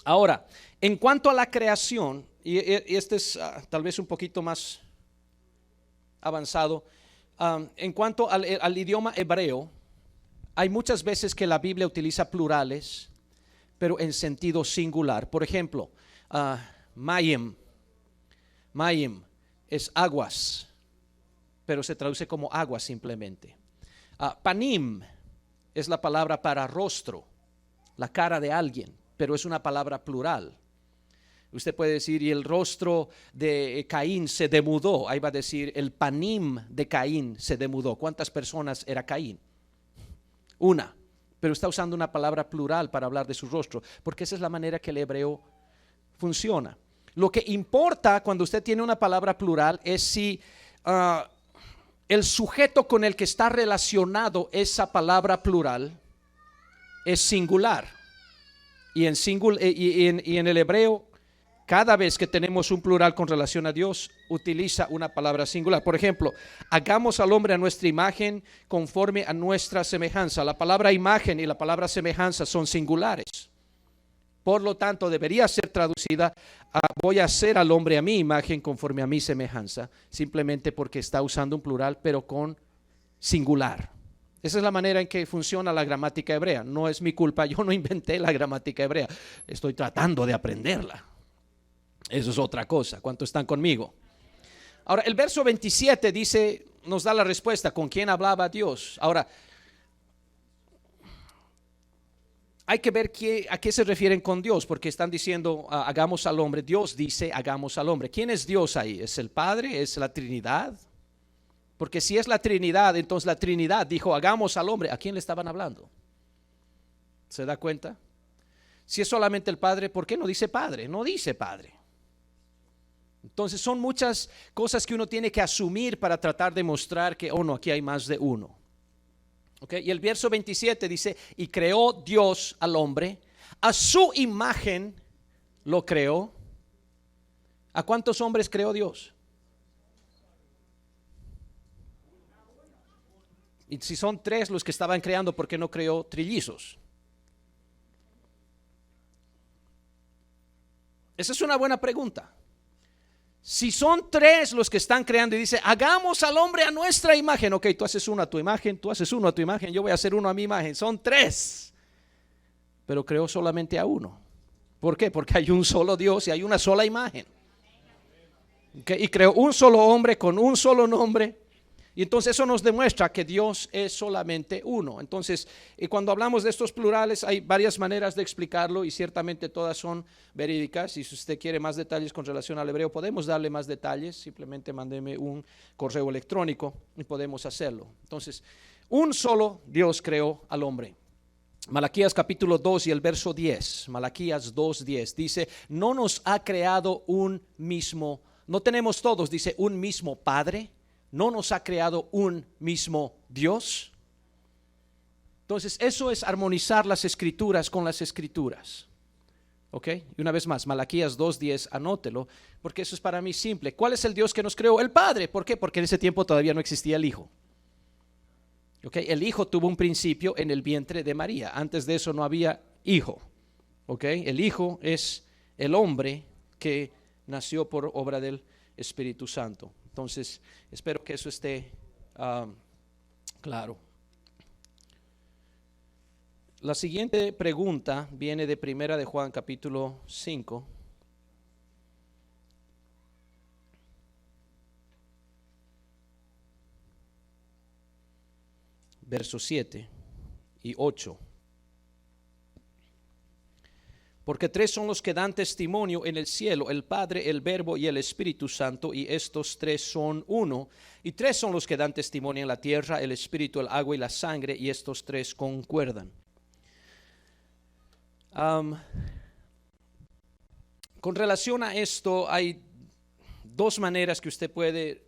Ahora, en cuanto a la creación, y este es tal vez un poquito más avanzado, en cuanto al idioma hebreo, hay muchas veces que la Biblia utiliza plurales, pero en sentido singular. Por ejemplo, mayim es aguas, pero se traduce como agua simplemente. Panim es la palabra para rostro. la cara de alguien, pero es una palabra plural. Usted puede decir, y el rostro de Caín se demudó. Ahí va a decir, el panim de Caín se demudó. ¿Cuántas personas era Caín? Una. Pero está usando una palabra plural para hablar de su rostro, porque esa es la manera que el hebreo funciona. Lo que importa cuando usted tiene una palabra plural es si el sujeto con el que está relacionado esa palabra plural es singular. Y en el hebreo, cada vez que tenemos un plural con relación a Dios, utiliza una palabra singular. Por ejemplo, hagamos al hombre a nuestra imagen conforme a nuestra semejanza. La palabra imagen y la palabra semejanza son singulares. Por lo tanto, debería ser traducida a voy a hacer al hombre a mi imagen conforme a mi semejanza, simplemente porque está usando un plural, pero con singular. Esa es la manera en que funciona la gramática hebrea. No es mi culpa, yo no inventé la gramática hebrea. Estoy tratando de aprenderla. Eso es otra cosa. ¿Cuántos están conmigo? Ahora, el verso 27 dice, nos da la respuesta, ¿con quién hablaba Dios? Ahora, hay que ver a qué se refieren con Dios, porque están diciendo, hagamos al hombre. Dios dice, hagamos al hombre. ¿Quién es Dios ahí? ¿Es el Padre? ¿Es la Trinidad? Porque si es la Trinidad, entonces la Trinidad dijo, hagamos al hombre. ¿A quién le estaban hablando? ¿Se da cuenta? Si es solamente el Padre, ¿por qué no dice Padre? No dice Padre. Entonces son muchas cosas que uno tiene que asumir para tratar de mostrar que, no, aquí hay más de uno. Okay. Y el verso 27 dice, y creó Dios al hombre, a su imagen lo creó. ¿A cuántos hombres creó Dios? Y si son 3 los que estaban creando, ¿por qué no creó trillizos? Esa es una buena pregunta. Si son 3 los que están creando y dice, hagamos al hombre a nuestra imagen. Ok, tú haces uno a tu imagen, tú haces uno a tu imagen, yo voy a hacer uno a mi imagen. Son 3. Pero creó solamente a uno. ¿Por qué? Porque hay un solo Dios y hay una sola imagen. Okay, y creó un solo hombre con un solo nombre. Y entonces eso nos demuestra que Dios es solamente uno. Entonces, cuando hablamos de estos plurales, hay varias maneras de explicarlo y ciertamente todas son verídicas. Y si usted quiere más detalles con relación al hebreo, podemos darle más detalles. Simplemente mándeme un correo electrónico y podemos hacerlo. Entonces, un solo Dios creó al hombre. Malaquías capítulo 2 y el verso 10. Malaquías 2:10 dice, no nos ha creado un mismo, no tenemos todos, dice, un mismo Padre. ¿No nos ha creado un mismo Dios? Entonces, eso es armonizar las escrituras con las escrituras. ¿Ok? Y una vez más, Malaquías 2:10, anótelo, porque eso es para mí simple. ¿Cuál es el Dios que nos creó? El Padre. ¿Por qué? Porque en ese tiempo todavía no existía el Hijo. ¿Ok? El Hijo tuvo un principio en el vientre de María. Antes de eso no había Hijo. ¿Ok? El Hijo es el hombre que nació por obra del Espíritu Santo. Entonces, espero que eso esté claro. La siguiente pregunta viene de Primera de Juan, capítulo 5. Versos 7 y 8. Porque 3 son los que dan testimonio en el cielo, el Padre, el Verbo y el Espíritu Santo, y estos 3 son uno. Y 3 son los que dan testimonio en la tierra, el Espíritu, el agua y la sangre, y estos 3 concuerdan. Con relación a esto, hay 2 maneras que usted puede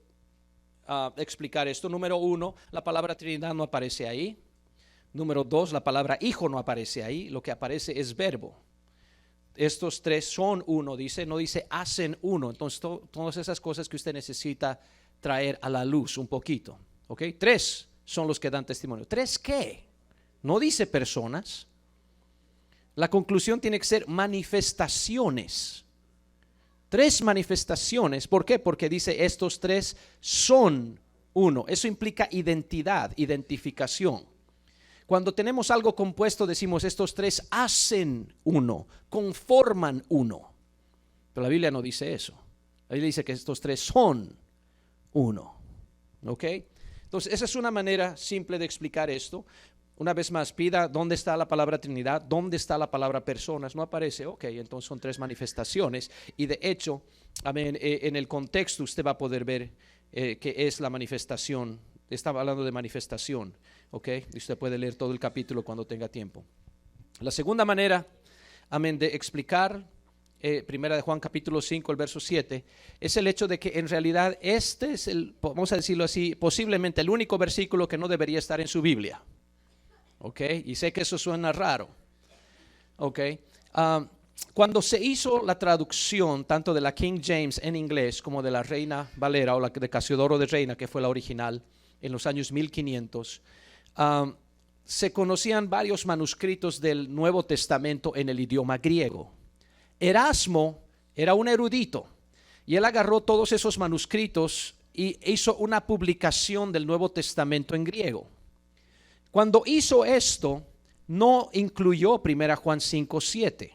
explicar esto. Número 1, la palabra Trinidad no aparece ahí. Número 2, la palabra Hijo no aparece ahí. Lo que aparece es Verbo. Estos 3 son uno, dice, no dice hacen uno. Entonces, todas esas cosas que usted necesita traer a la luz un poquito. ¿Ok? 3 son los que dan testimonio. ¿3 qué? No dice personas. La conclusión tiene que ser manifestaciones. 3 manifestaciones. ¿Por qué? Porque dice estos 3 son uno. Eso implica identidad, identificación. Cuando tenemos algo compuesto decimos estos 3 hacen uno, conforman uno. Pero la Biblia no dice eso. La Biblia dice que estos 3 son uno. ¿Ok? Entonces esa es una manera simple de explicar esto. Una vez más, pida dónde está la palabra Trinidad, dónde está la palabra personas. No aparece. Ok, entonces son 3 manifestaciones. Y de hecho, amén, en el contexto usted va a poder ver qué es la manifestación. Estaba hablando de manifestación. Ok, y usted puede leer todo el capítulo cuando tenga tiempo. La segunda manera, amén, de explicar Primera de Juan capítulo 5, el verso 7, es el hecho de que en realidad este es vamos a decirlo así, posiblemente el único versículo que no debería estar en su Biblia. Ok, y sé que eso suena raro. Ok, cuando se hizo la traducción tanto de la King James en inglés como de la Reina Valera o la de Casiodoro de Reina, que fue la original en los años 1500, se conocían varios manuscritos del Nuevo Testamento en el idioma griego. Erasmo era un erudito y él agarró todos esos manuscritos y hizo una publicación del Nuevo Testamento en griego. Cuando hizo esto, no incluyó 1 Juan 5:7.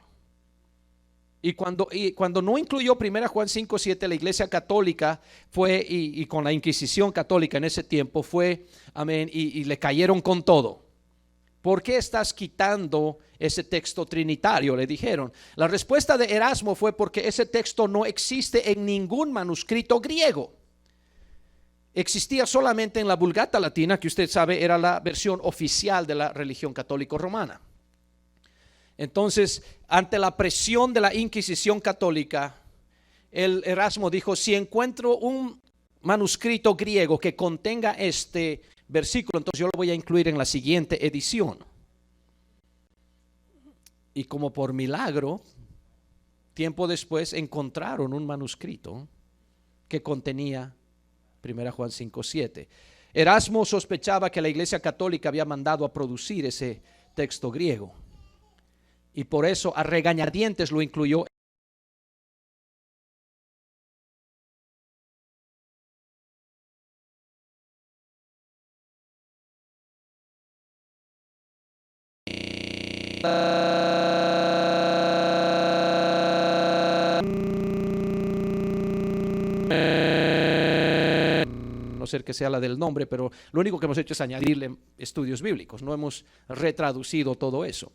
Y cuando no incluyó 1 Juan 5:7, la Iglesia Católica fue, y con la Inquisición Católica en ese tiempo, fue, amén, y le cayeron con todo. ¿Por qué estás quitando ese texto trinitario?, le dijeron. La respuesta de Erasmo fue porque ese texto no existe en ningún manuscrito griego. Existía solamente en la Vulgata Latina, que usted sabe era la versión oficial de la religión católica romana. Entonces, ante la presión de la Inquisición católica, el Erasmo dijo: si encuentro un manuscrito griego que contenga este versículo, entonces yo lo voy a incluir en la siguiente edición. Y como por milagro, tiempo después encontraron un manuscrito que contenía 1 Juan 5:7. Erasmo sospechaba que la Iglesia Católica había mandado a producir ese texto griego y por eso a regañadientes lo incluyó. No ser que sea la del nombre, pero lo único que hemos hecho es añadirle estudios bíblicos, no hemos retraducido todo eso.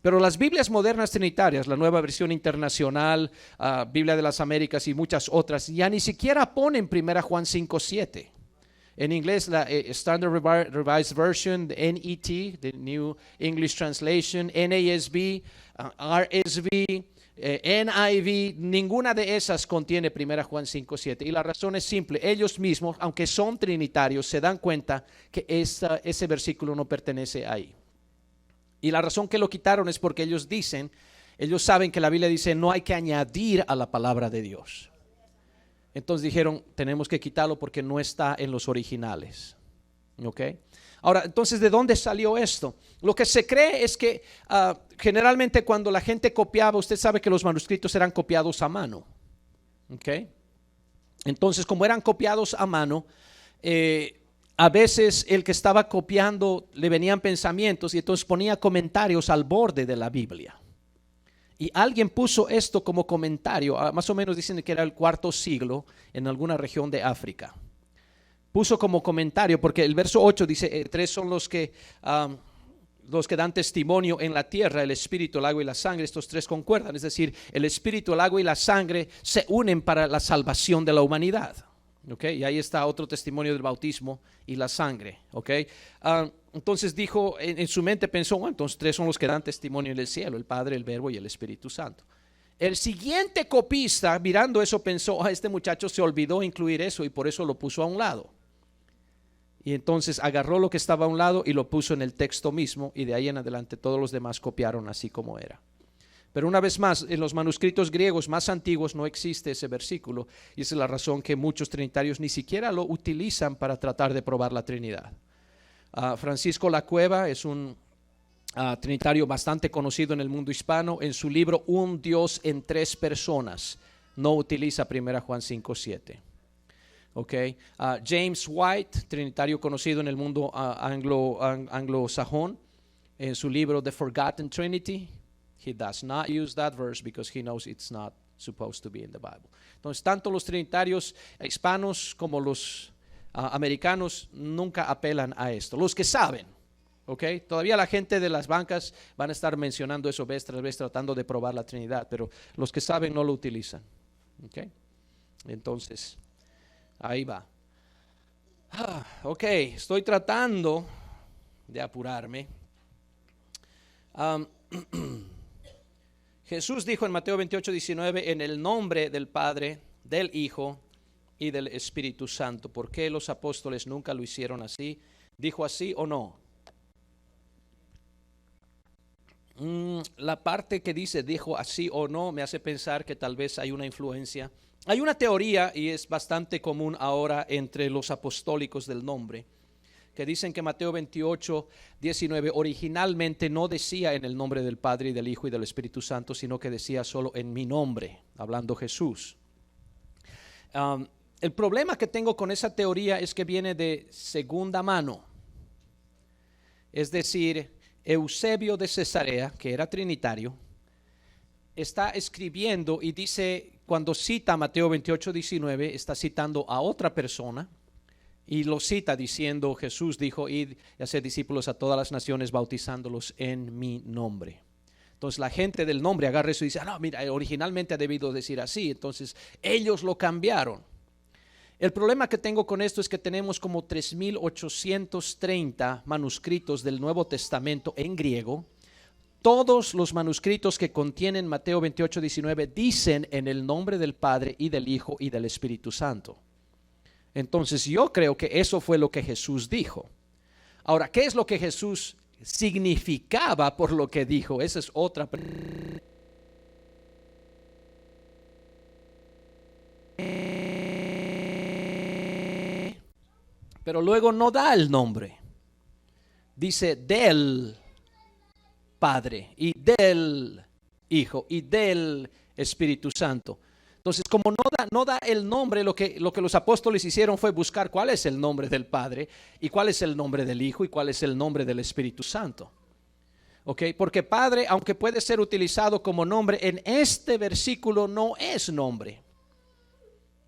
Pero las Biblias modernas trinitarias, la Nueva Versión Internacional, Biblia de las Américas y muchas otras, ya ni siquiera ponen 1 Juan 5:7. En inglés, la Standard Revised Version, NET, the New English Translation, NASB, RSV, NIV, ninguna de esas contiene 1 Juan 5:7. Y la razón es simple: ellos mismos, aunque son trinitarios, se dan cuenta que ese versículo no pertenece ahí. Y la razón que lo quitaron es porque ellos saben que la Biblia dice no hay que añadir a la palabra de Dios. Entonces dijeron, tenemos que quitarlo porque no está en los originales. ¿Ok? Ahora, entonces, ¿de dónde salió esto? Lo que se cree es que generalmente cuando la gente copiaba, usted sabe que los manuscritos eran copiados a mano. ¿Ok? Entonces, como eran copiados a mano, a veces el que estaba copiando le venían pensamientos y entonces ponía comentarios al borde de la Biblia. Y alguien puso esto como comentario, más o menos dicen que era el IV siglo en alguna región de África. Puso como comentario, porque el verso 8 dice, 3 son los que dan testimonio en la tierra, el espíritu, el agua y la sangre. Estos 3 concuerdan, es decir, el espíritu, el agua y la sangre se unen para la salvación de la humanidad. Okay, y ahí está otro testimonio del bautismo y la sangre. Okay. Entonces dijo, en su mente pensó, bueno, entonces 3 son los que dan testimonio en el cielo: el Padre, el Verbo y el Espíritu Santo. El siguiente copista, mirando eso, pensó, este muchacho se olvidó incluir eso y por eso lo puso a un lado. Y entonces agarró lo que estaba a un lado y lo puso en el texto mismo, y de ahí en adelante todos los demás copiaron así como era. Pero una vez más, en los manuscritos griegos más antiguos no existe ese versículo, y esa es la razón que muchos trinitarios ni siquiera lo utilizan para tratar de probar la Trinidad. Francisco Lacueva es un trinitario bastante conocido en el mundo hispano. En su libro Un Dios en 3 personas no utiliza 1 Juan 5:7. Okay. James White, trinitario conocido en el mundo anglosajón, en su libro The Forgotten Trinity, he does not use that verse because he knows it's not supposed to be in the Bible. Entonces, tanto los trinitarios hispanos como los americanos nunca apelan a esto. Los que saben, ¿Ok? Todavía la gente de las bancas van a estar mencionando eso vez tras vez, tratando de probar la Trinidad, pero los que saben no lo utilizan. ¿Ok? Entonces, ahí va. Ok, estoy tratando de apurarme. Jesús dijo en Mateo 28:19, en el nombre del Padre, del Hijo y del Espíritu Santo. ¿Por qué los apóstoles nunca lo hicieron así? ¿Dijo así o no? La parte que dijo así o no, me hace pensar que tal vez hay una influencia. Hay una teoría, y es bastante común ahora entre los apostólicos del nombre, que dicen que Mateo 28:19 originalmente no decía en el nombre del Padre y del Hijo y del Espíritu Santo, sino que decía solo en mi nombre, hablando Jesús. El problema que tengo con esa teoría es que viene de segunda mano. Es decir, Eusebio de Cesarea, que era trinitario, está escribiendo y dice, cuando cita Mateo 28:19, está citando a otra persona y lo cita diciendo, Jesús dijo, id y haced discípulos a todas las naciones, bautizándolos en mi nombre. Entonces la gente del nombre agarra eso y dice, no, mira, originalmente ha debido decir así, entonces ellos lo cambiaron. El problema que tengo con esto es que tenemos como 3,830 manuscritos del Nuevo Testamento en griego. Todos los manuscritos que contienen Mateo 28:19 dicen en el nombre del Padre y del Hijo y del Espíritu Santo. Entonces yo creo que eso fue lo que Jesús dijo. Ahora, ¿qué es lo que Jesús significaba por lo que dijo? Esa es otra pregunta. Pero luego no da el nombre. Dice del Padre y del Hijo y del Espíritu Santo. Entonces, como no da el nombre, lo que los apóstoles hicieron fue buscar cuál es el nombre del Padre y cuál es el nombre del Hijo y cuál es el nombre del Espíritu Santo. ¿Ok? Porque Padre, aunque puede ser utilizado como nombre, en este versículo no es nombre.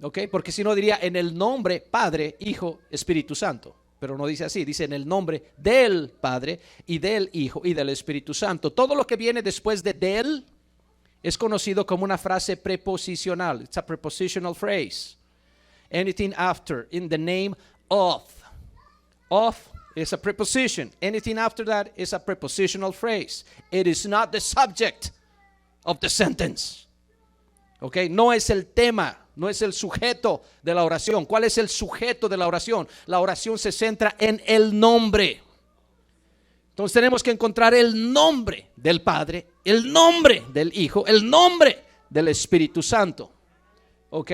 ¿Ok? Porque si no diría en el nombre Padre, Hijo, Espíritu Santo. Pero no dice así, dice en el nombre del Padre y del Hijo y del Espíritu Santo. Todo lo que viene después de del es conocido como una frase preposicional. It's a prepositional phrase. Anything after, in the name of. Of is a preposition. Anything after that is a prepositional phrase. It is not the subject of the sentence. ¿Ok? No es el tema, no es el sujeto de la oración. ¿Cuál es el sujeto de la oración? La oración se centra en el nombre. Entonces tenemos que encontrar el nombre del Padre, el nombre del Hijo, el nombre del Espíritu Santo. ¿Ok?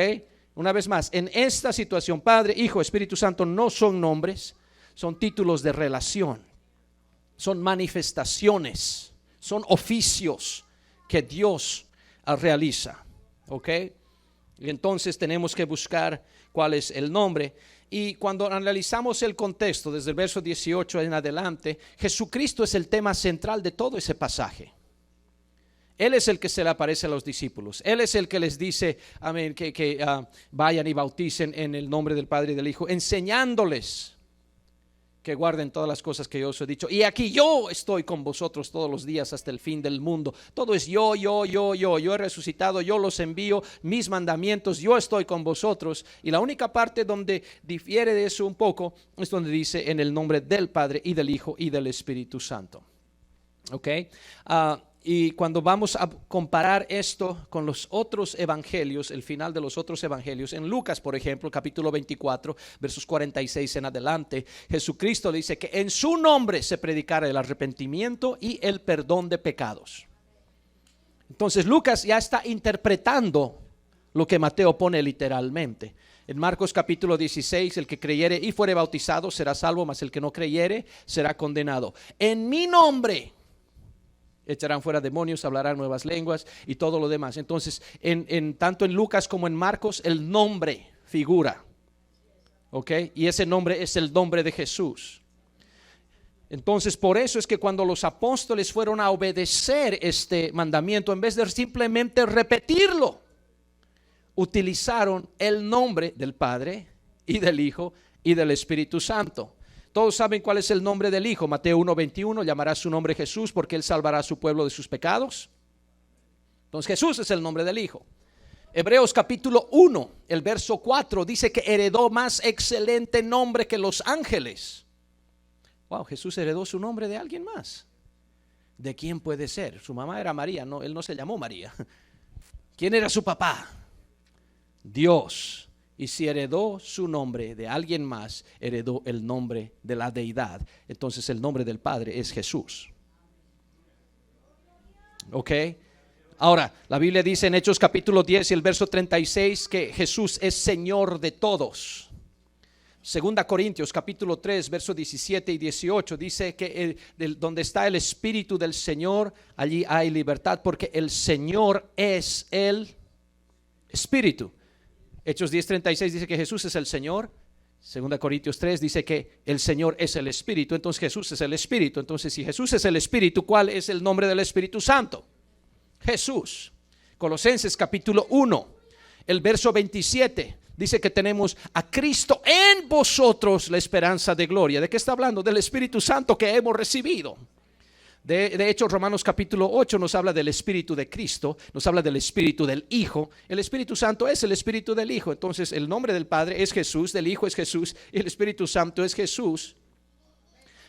Una vez más, en esta situación, Padre, Hijo, Espíritu Santo no son nombres, son títulos de relación, son manifestaciones, son oficios que Dios realiza. ¿Ok? Y entonces tenemos que buscar cuál es el nombre. Y cuando analizamos el contexto, desde el verso 18 en adelante, Jesucristo es el tema central de todo ese pasaje. Él es el que se le aparece a los discípulos. Él es el que les dice, amén, que vayan y bauticen en el nombre del Padre y del Hijo, enseñándoles que guarden todas las cosas que yo os he dicho. Y aquí yo estoy con vosotros todos los días hasta el fin del mundo. Todo es yo he resucitado, yo los envío, mis mandamientos, yo estoy con vosotros. Y la única parte donde difiere de eso un poco es donde dice en el nombre del Padre y del Hijo y del Espíritu Santo. ¿Ok? Y cuando vamos a comparar esto con los otros evangelios, el final de los otros evangelios, en Lucas, por ejemplo, capítulo 24, versos 46 en adelante, Jesucristo dice que en su nombre se predicara el arrepentimiento y el perdón de pecados. Entonces Lucas ya está interpretando lo que Mateo pone literalmente. En Marcos capítulo 16, el que creyere y fuere bautizado será salvo, mas el que no creyere será condenado. En mi nombre echarán fuera demonios, hablarán nuevas lenguas y todo lo demás. Entonces, tanto en Lucas como en Marcos, el nombre figura. ¿Ok? Y ese nombre es el nombre de Jesús. Entonces, por eso es que cuando los apóstoles fueron a obedecer este mandamiento, en vez de simplemente repetirlo, utilizaron el nombre del Padre y del Hijo y del Espíritu Santo. Todos saben cuál es el nombre del Hijo. Mateo 1:21, llamará su nombre Jesús porque Él salvará a su pueblo de sus pecados. Entonces Jesús es el nombre del Hijo. Hebreos capítulo 1, el verso 4 dice que heredó más excelente nombre que los ángeles. Wow, Jesús heredó su nombre de alguien más. ¿De quién puede ser? Su mamá era María, no, él no se llamó María. ¿Quién era su papá? Dios. Y si heredó su nombre de alguien más, heredó el nombre de la deidad. Entonces el nombre del Padre es Jesús. ¿Ok? Ahora, la Biblia dice en Hechos capítulo 10 y el verso 36 que Jesús es Señor de todos. Segunda Corintios capítulo 3 verso 17 y 18 dice que donde está el Espíritu del Señor, allí hay libertad, porque el Señor es el Espíritu. Hechos 10:36 dice que Jesús es el Señor. Segunda Corintios 3 dice que el Señor es el Espíritu. Entonces Jesús es el Espíritu. Entonces si Jesús es el Espíritu, ¿cuál es el nombre del Espíritu Santo? Jesús. Colosenses capítulo 1, el verso 27 dice que tenemos a Cristo en vosotros, la esperanza de gloria. ¿De qué está hablando? Del Espíritu Santo que hemos recibido. De hecho, Romanos capítulo 8 nos habla del Espíritu de Cristo, nos habla del Espíritu del Hijo. El Espíritu Santo es el Espíritu del Hijo. Entonces el nombre del Padre es Jesús, del Hijo es Jesús y el Espíritu Santo es Jesús.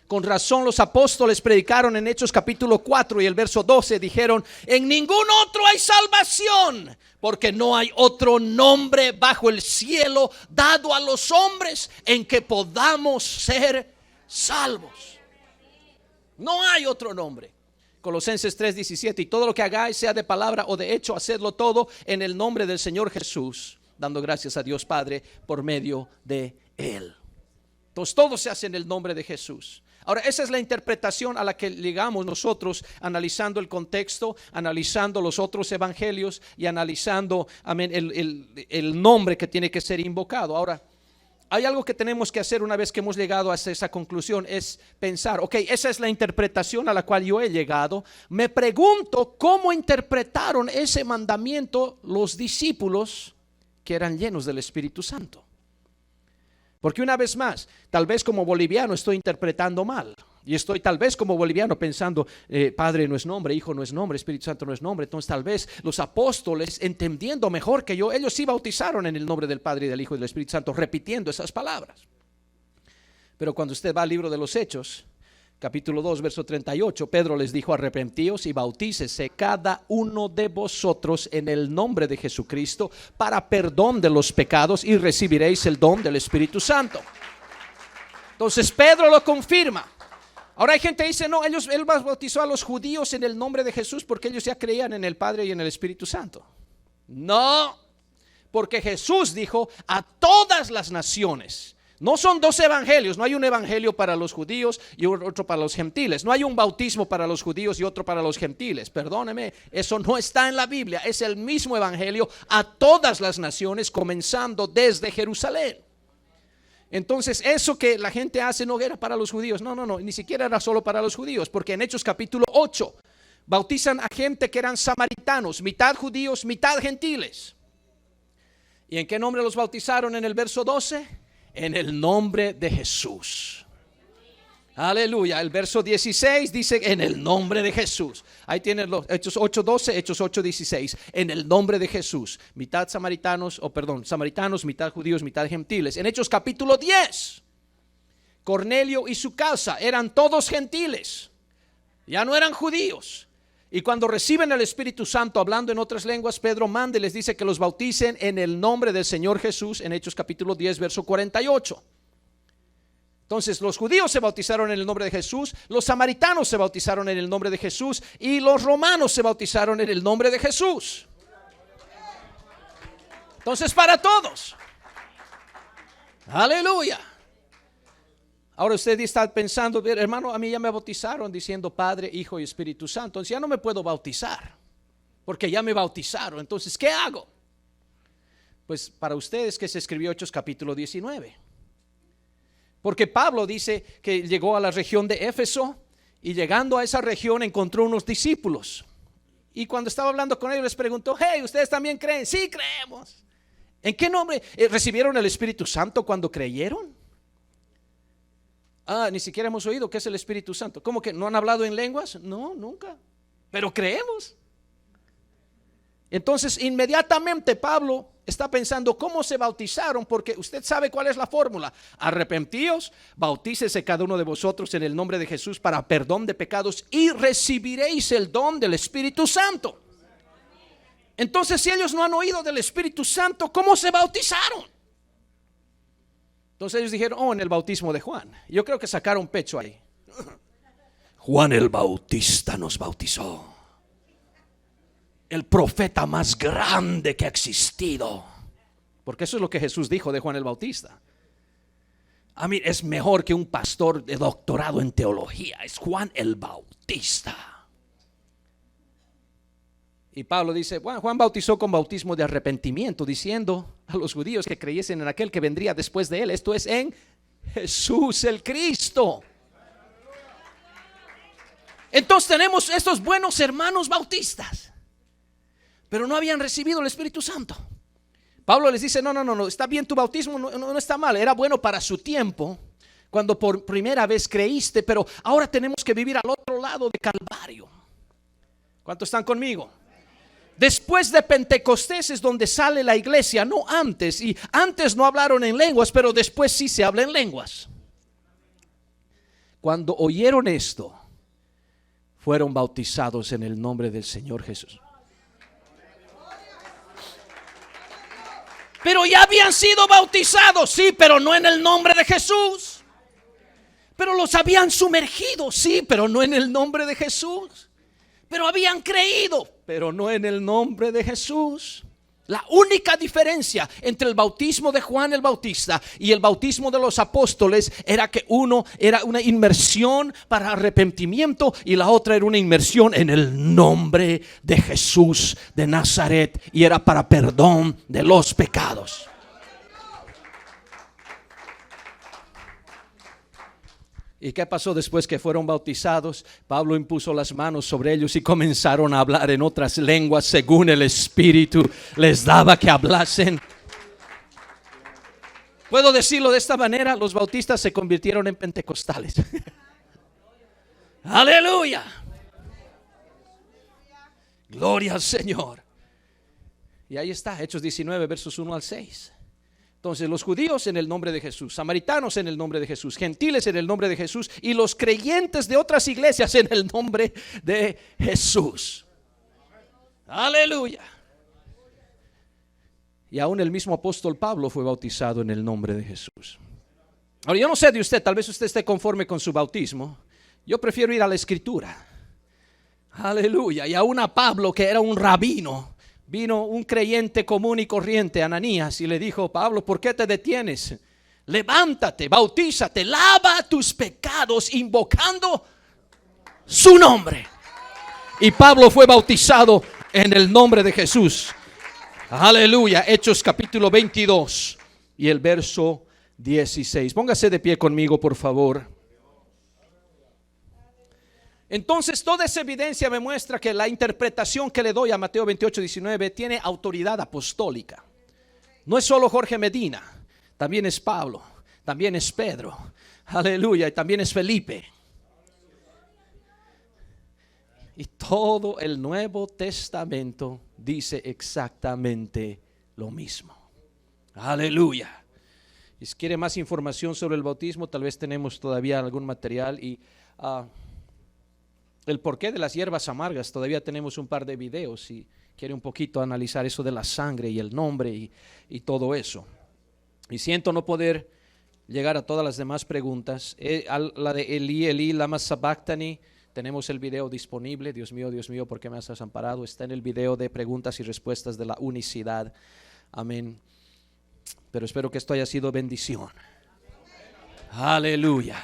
Con razón los apóstoles predicaron en Hechos capítulo 4 y el verso 12 dijeron: en ningún otro hay salvación, porque no hay otro nombre bajo el cielo dado a los hombres en que podamos ser salvos. No hay otro nombre. Colosenses 3:17, y todo lo que hagáis, sea de palabra o de hecho, hacedlo todo en el nombre del Señor Jesús, dando gracias a Dios Padre por medio de Él. Entonces todo se hace en el nombre de Jesús. Ahora, esa es la interpretación a la que llegamos nosotros, analizando el contexto, analizando los otros evangelios y analizando, amén, el nombre que tiene que ser invocado. Ahora, hay algo que tenemos que hacer una vez que hemos llegado a esa conclusión, es pensar, ok, esa es la interpretación a la cual yo he llegado. Me pregunto cómo interpretaron ese mandamiento los discípulos que eran llenos del Espíritu Santo. Porque una vez más, tal vez como boliviano estoy interpretando mal. Y estoy tal vez como boliviano pensando, Padre no es nombre, Hijo no es nombre, Espíritu Santo no es nombre. Entonces tal vez los apóstoles, entendiendo mejor que yo, ellos sí bautizaron en el nombre del Padre y del Hijo y del Espíritu Santo, repitiendo esas palabras. Pero cuando usted va al libro de los Hechos, capítulo 2, verso 38, Pedro les dijo: arrepentíos y bautícese cada uno de vosotros en el nombre de Jesucristo para perdón de los pecados y recibiréis el don del Espíritu Santo. Entonces Pedro lo confirma. Ahora hay gente que dice, no, él bautizó a los judíos en el nombre de Jesús porque ellos ya creían en el Padre y en el Espíritu Santo. No, porque Jesús dijo a todas las naciones. No son dos evangelios, no hay un evangelio para los judíos y otro para los gentiles. No hay un bautismo para los judíos y otro para los gentiles. Perdóneme, eso no está en la Biblia. Es el mismo evangelio a todas las naciones, comenzando desde Jerusalén. Entonces eso que la gente hace no era para los judíos. No, ni siquiera era solo para los judíos. Porque en Hechos capítulo 8 bautizan a gente que eran samaritanos, mitad judíos, mitad gentiles. ¿Y en qué nombre los bautizaron en el verso 12? En el nombre de Jesús. Aleluya. El verso 16 dice en el nombre de Jesús. Ahí tienen los Hechos 8:12, Hechos 8:16. En el nombre de Jesús. Mitad samaritanos, samaritanos, mitad judíos, mitad gentiles. En Hechos capítulo 10, Cornelio y su casa eran todos gentiles. Ya no eran judíos. Y cuando reciben el Espíritu Santo hablando en otras lenguas, Pedro manda y les dice que los bauticen en el nombre del Señor Jesús, en Hechos capítulo 10, verso 48. Entonces los judíos se bautizaron en el nombre de Jesús, los samaritanos se bautizaron en el nombre de Jesús y los romanos se bautizaron en el nombre de Jesús. Entonces para todos. Aleluya. Ahora usted está pensando, hermano, a mí ya me bautizaron diciendo Padre, Hijo y Espíritu Santo. Entonces ya no me puedo bautizar porque ya me bautizaron. Entonces, ¿qué hago? Pues para ustedes que se escribió Hechos capítulo 19. Porque Pablo dice que llegó a la región de Éfeso y llegando a esa región encontró unos discípulos. Y cuando estaba hablando con ellos les preguntó, hey, ¿ustedes también creen? Sí, creemos. ¿En qué nombre recibieron el Espíritu Santo cuando creyeron? Ni siquiera hemos oído qué es el Espíritu Santo. ¿Cómo que no han hablado en lenguas? No, nunca. Pero creemos. Entonces inmediatamente Pablo está pensando cómo se bautizaron, porque usted sabe cuál es la fórmula. Arrepentíos, bautícese cada uno de vosotros en el nombre de Jesús para perdón de pecados y recibiréis el don del Espíritu Santo. Entonces, si ellos no han oído del Espíritu Santo, ¿cómo se bautizaron? Entonces ellos dijeron, en el bautismo de Juan. Yo creo que sacaron pecho ahí. Juan el Bautista nos bautizó. El profeta más grande que ha existido. Porque eso es lo que Jesús dijo de Juan el Bautista. A mí es mejor que un pastor de doctorado en teología. Es Juan el Bautista. Y Pablo dice, bueno, Juan bautizó con bautismo de arrepentimiento, diciendo a los judíos que creyesen en aquel que vendría después de él. Esto es en Jesús el Cristo. Entonces tenemos estos buenos hermanos bautistas, pero no habían recibido el Espíritu Santo. Pablo les dice, no, está bien tu bautismo, no está mal, era bueno para su tiempo, cuando por primera vez creíste, pero ahora tenemos que vivir al otro lado de Calvario. ¿Cuántos están conmigo? Después de Pentecostés es donde sale la iglesia, no antes. Y antes no hablaron en lenguas, pero después sí se habla en lenguas. Cuando oyeron esto, fueron bautizados en el nombre del Señor Jesús. Pero ya habían sido bautizados, sí, pero no en el nombre de Jesús. Pero los habían sumergido, sí, pero no en el nombre de Jesús. Pero habían creído, pero no en el nombre de Jesús. La única diferencia entre el bautismo de Juan el Bautista y el bautismo de los apóstoles era que uno era una inmersión para arrepentimiento y la otra era una inmersión en el nombre de Jesús de Nazaret, y era para perdón de los pecados. ¿Y qué pasó después que fueron bautizados? Pablo impuso las manos sobre ellos y comenzaron a hablar en otras lenguas según el Espíritu les daba que hablasen. ¿Puedo decirlo de esta manera? Los bautistas se convirtieron en pentecostales. Aleluya. Gloria al Señor. Y ahí está, Hechos 19, versos 1 al 6. Entonces los judíos en el nombre de Jesús, samaritanos en el nombre de Jesús, gentiles en el nombre de Jesús y los creyentes de otras iglesias en el nombre de Jesús. Aleluya. Y aún el mismo apóstol Pablo fue bautizado en el nombre de Jesús. Ahora yo no sé de usted, tal vez usted esté conforme con su bautismo. Yo prefiero ir a la Escritura. Aleluya. Y aún a Pablo, que era un rabino, vino un creyente común y corriente, Ananías, y le dijo, Pablo, ¿por qué te detienes? Levántate, bautízate, lava tus pecados invocando su nombre. Y Pablo fue bautizado en el nombre de Jesús. Aleluya. Hechos capítulo 22 y el verso 16. Póngase de pie conmigo, por favor. Entonces toda esa evidencia me muestra que la interpretación que le doy a Mateo 28, 19 tiene autoridad apostólica. No es solo Jorge Medina, también es Pablo, también es Pedro, aleluya, y también es Felipe. Y todo el Nuevo Testamento dice exactamente lo mismo. Aleluya. Y si quiere más información sobre el bautismo, tal vez tenemos todavía algún material, y el porqué de las hierbas amargas, todavía tenemos un par de videos si quiere un poquito analizar eso de la sangre y el nombre y todo eso. Y siento no poder llegar a todas las demás preguntas. La de Elí, Elí, lama sabactani, tenemos el video disponible. Dios mío, ¿por qué me has desamparado? Está en el video de preguntas y respuestas de la unicidad. Amén. Pero espero que esto haya sido bendición. Aleluya.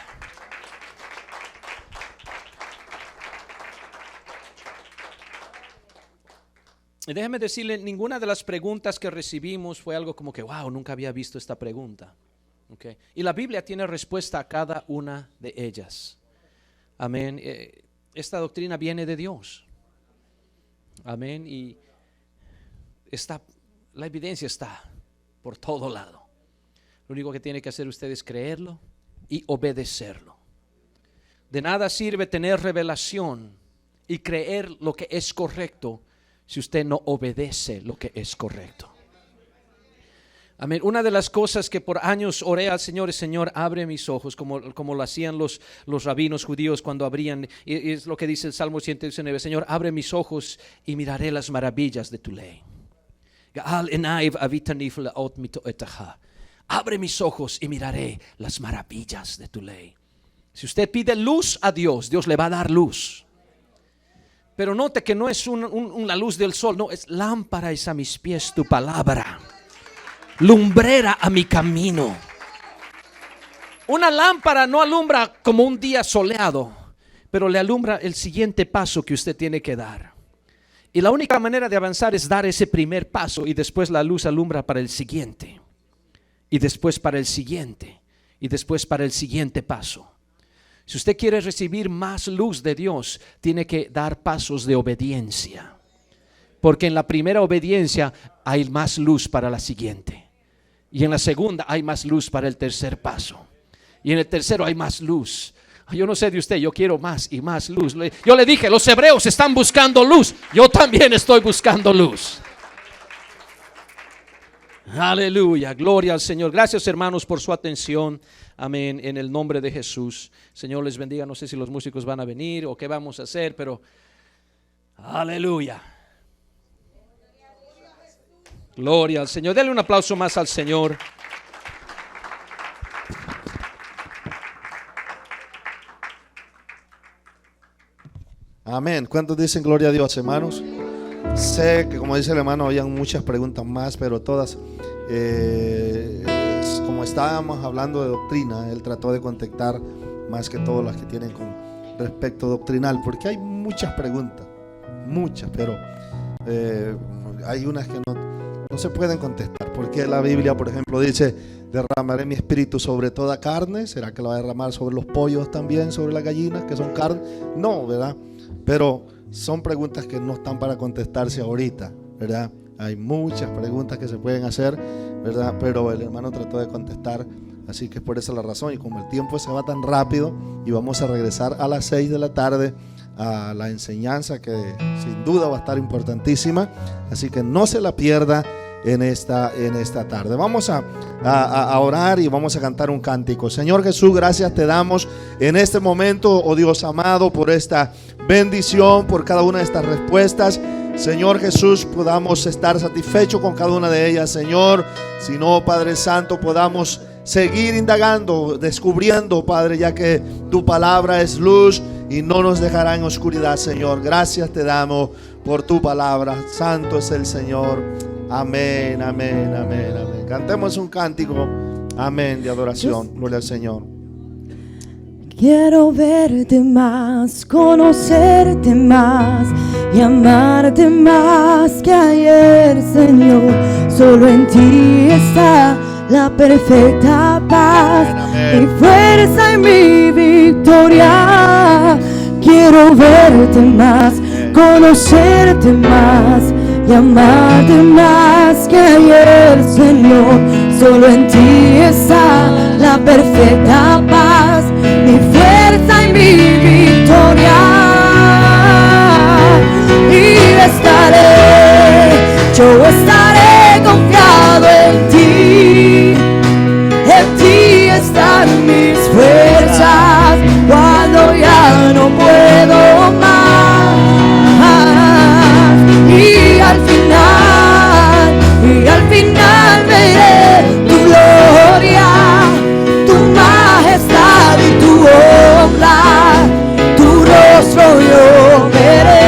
Y déjeme decirle, ninguna de las preguntas que recibimos fue algo como que, wow, nunca había visto esta pregunta. Okay. Y la Biblia tiene respuesta a cada una de ellas. Amén. Esta doctrina viene de Dios. Amén. Y la evidencia está por todo lado. Lo único que tiene que hacer usted es creerlo y obedecerlo. De nada sirve tener revelación y creer lo que es correcto si usted no obedece lo que es correcto. Amén. Una de las cosas que por años oré al Señor es: Señor, abre mis ojos, como lo hacían los rabinos judíos cuando abrían, y es lo que dice el Salmo 119: Señor, abre mis ojos y miraré las maravillas de tu ley. Abre mis ojos y miraré las maravillas de tu ley. Si usted pide luz a Dios, Dios le va a dar luz. Pero note que no es una luz del sol, no, es: lámpara es a mis pies tu palabra, lumbrera a mi camino. Una lámpara no alumbra como un día soleado, pero le alumbra el siguiente paso que usted tiene que dar. Y la única manera de avanzar es dar ese primer paso, y después la luz alumbra para el siguiente, y después para el siguiente, y después para el siguiente paso. Si usted quiere recibir más luz de Dios, tiene que dar pasos de obediencia, porque en la primera obediencia hay más luz para la siguiente, y en la segunda hay más luz para el tercer paso, y en el tercero hay más luz. Yo no sé de usted, yo quiero más y más luz. Yo le dije, los hebreos están buscando luz, yo también estoy buscando luz. Aleluya, gloria al Señor. Gracias, hermanos, por su atención. Amén, en el nombre de Jesús. Señor les bendiga. No sé si los músicos van a venir o qué vamos a hacer, pero aleluya. Gloria al Señor. Denle un aplauso más al Señor. Amén. ¿Cuántos dicen gloria a Dios, hermanos? Sé que, como dice el hermano, habían muchas preguntas más, pero todas, como estábamos hablando de doctrina, él trató de contestar más que todas las que tienen con respecto doctrinal, porque hay muchas preguntas, muchas, pero hay unas que no se pueden contestar, porque la Biblia, por ejemplo, dice: derramaré mi espíritu sobre toda carne. ¿Será que lo va a derramar sobre los pollos también, sobre las gallinas que son carne? No, ¿verdad? Pero son preguntas que no están para contestarse ahorita, ¿verdad? Hay muchas preguntas que se pueden hacer, ¿verdad? Pero el hermano trató de contestar, así que por esa es la razón. Y como el tiempo se va tan rápido, y vamos a regresar a las 6 de la tarde a la enseñanza, que sin duda va a estar importantísima, así que no se la pierda en esta tarde. Vamos a orar y vamos a cantar un cántico. Señor Jesús, gracias te damos en este momento, oh Dios amado, por esta bendición, por cada una de estas respuestas. Señor Jesús, podamos estar satisfechos con cada una de ellas, Señor. Si no, Padre Santo, podamos seguir indagando, descubriendo, Padre, ya que tu palabra es luz y no nos dejará en oscuridad, Señor. Gracias te damos por tu palabra. Santo es el Señor. Amén, amén, amén, amén. Cantemos un cántico, amén, de adoración. Gloria al Señor. Quiero verte más, conocerte más y amarte más que ayer, Señor. Solo en ti está la perfecta paz, mi fuerza y mi victoria. Quiero verte más, conocerte más y amarte más que ayer, Señor. Solo en ti está la perfecta paz, mi fuerza y mi victoria. Y yo estaré confiado en ti están mis fuerzas cuando ya no puedo más. Y al final veré tu gloria, tu majestad y tu obra, tu rostro yo veré.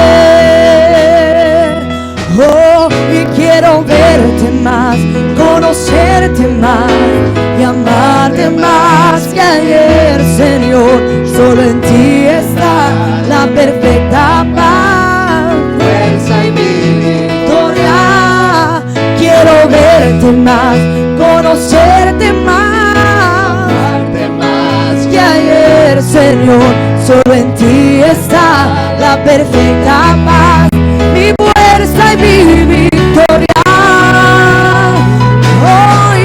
Oh, y quiero verte más, conocerte más y amarte más que ayer, Señor. Solo en ti está la perfecta paz, fuerza y mi victoria. Quiero verte más, conocerte más que ayer, Señor. Solo en ti está la perfecta paz, mi fuerza y mi victoria. Hoy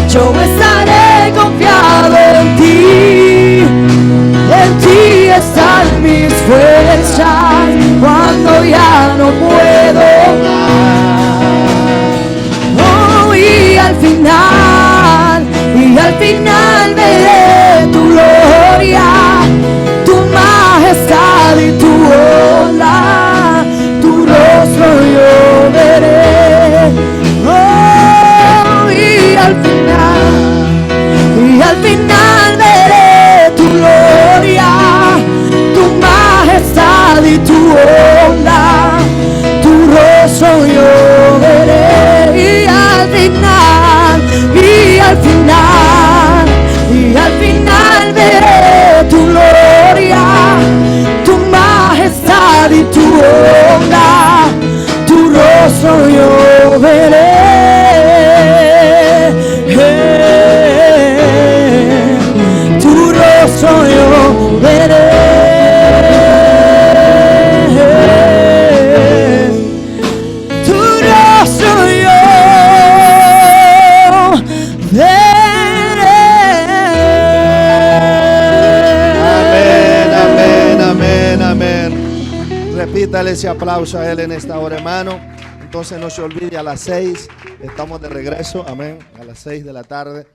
yo estaré confiado en ti al final veré tu gloria, tu majestad y tu onda, tu rostro yo veré, y al final, y al final, y al final veré tu gloria, tu majestad y tu onda, tu rostro yo veré. Tu rostro yo veré. Tu rostro yo veré. Amén, amén, amén, amén. Repítale ese aplauso a Él en esta hora, hermano. Entonces no se olvide, a las 6 estamos de regreso, amén, a las 6 de la tarde.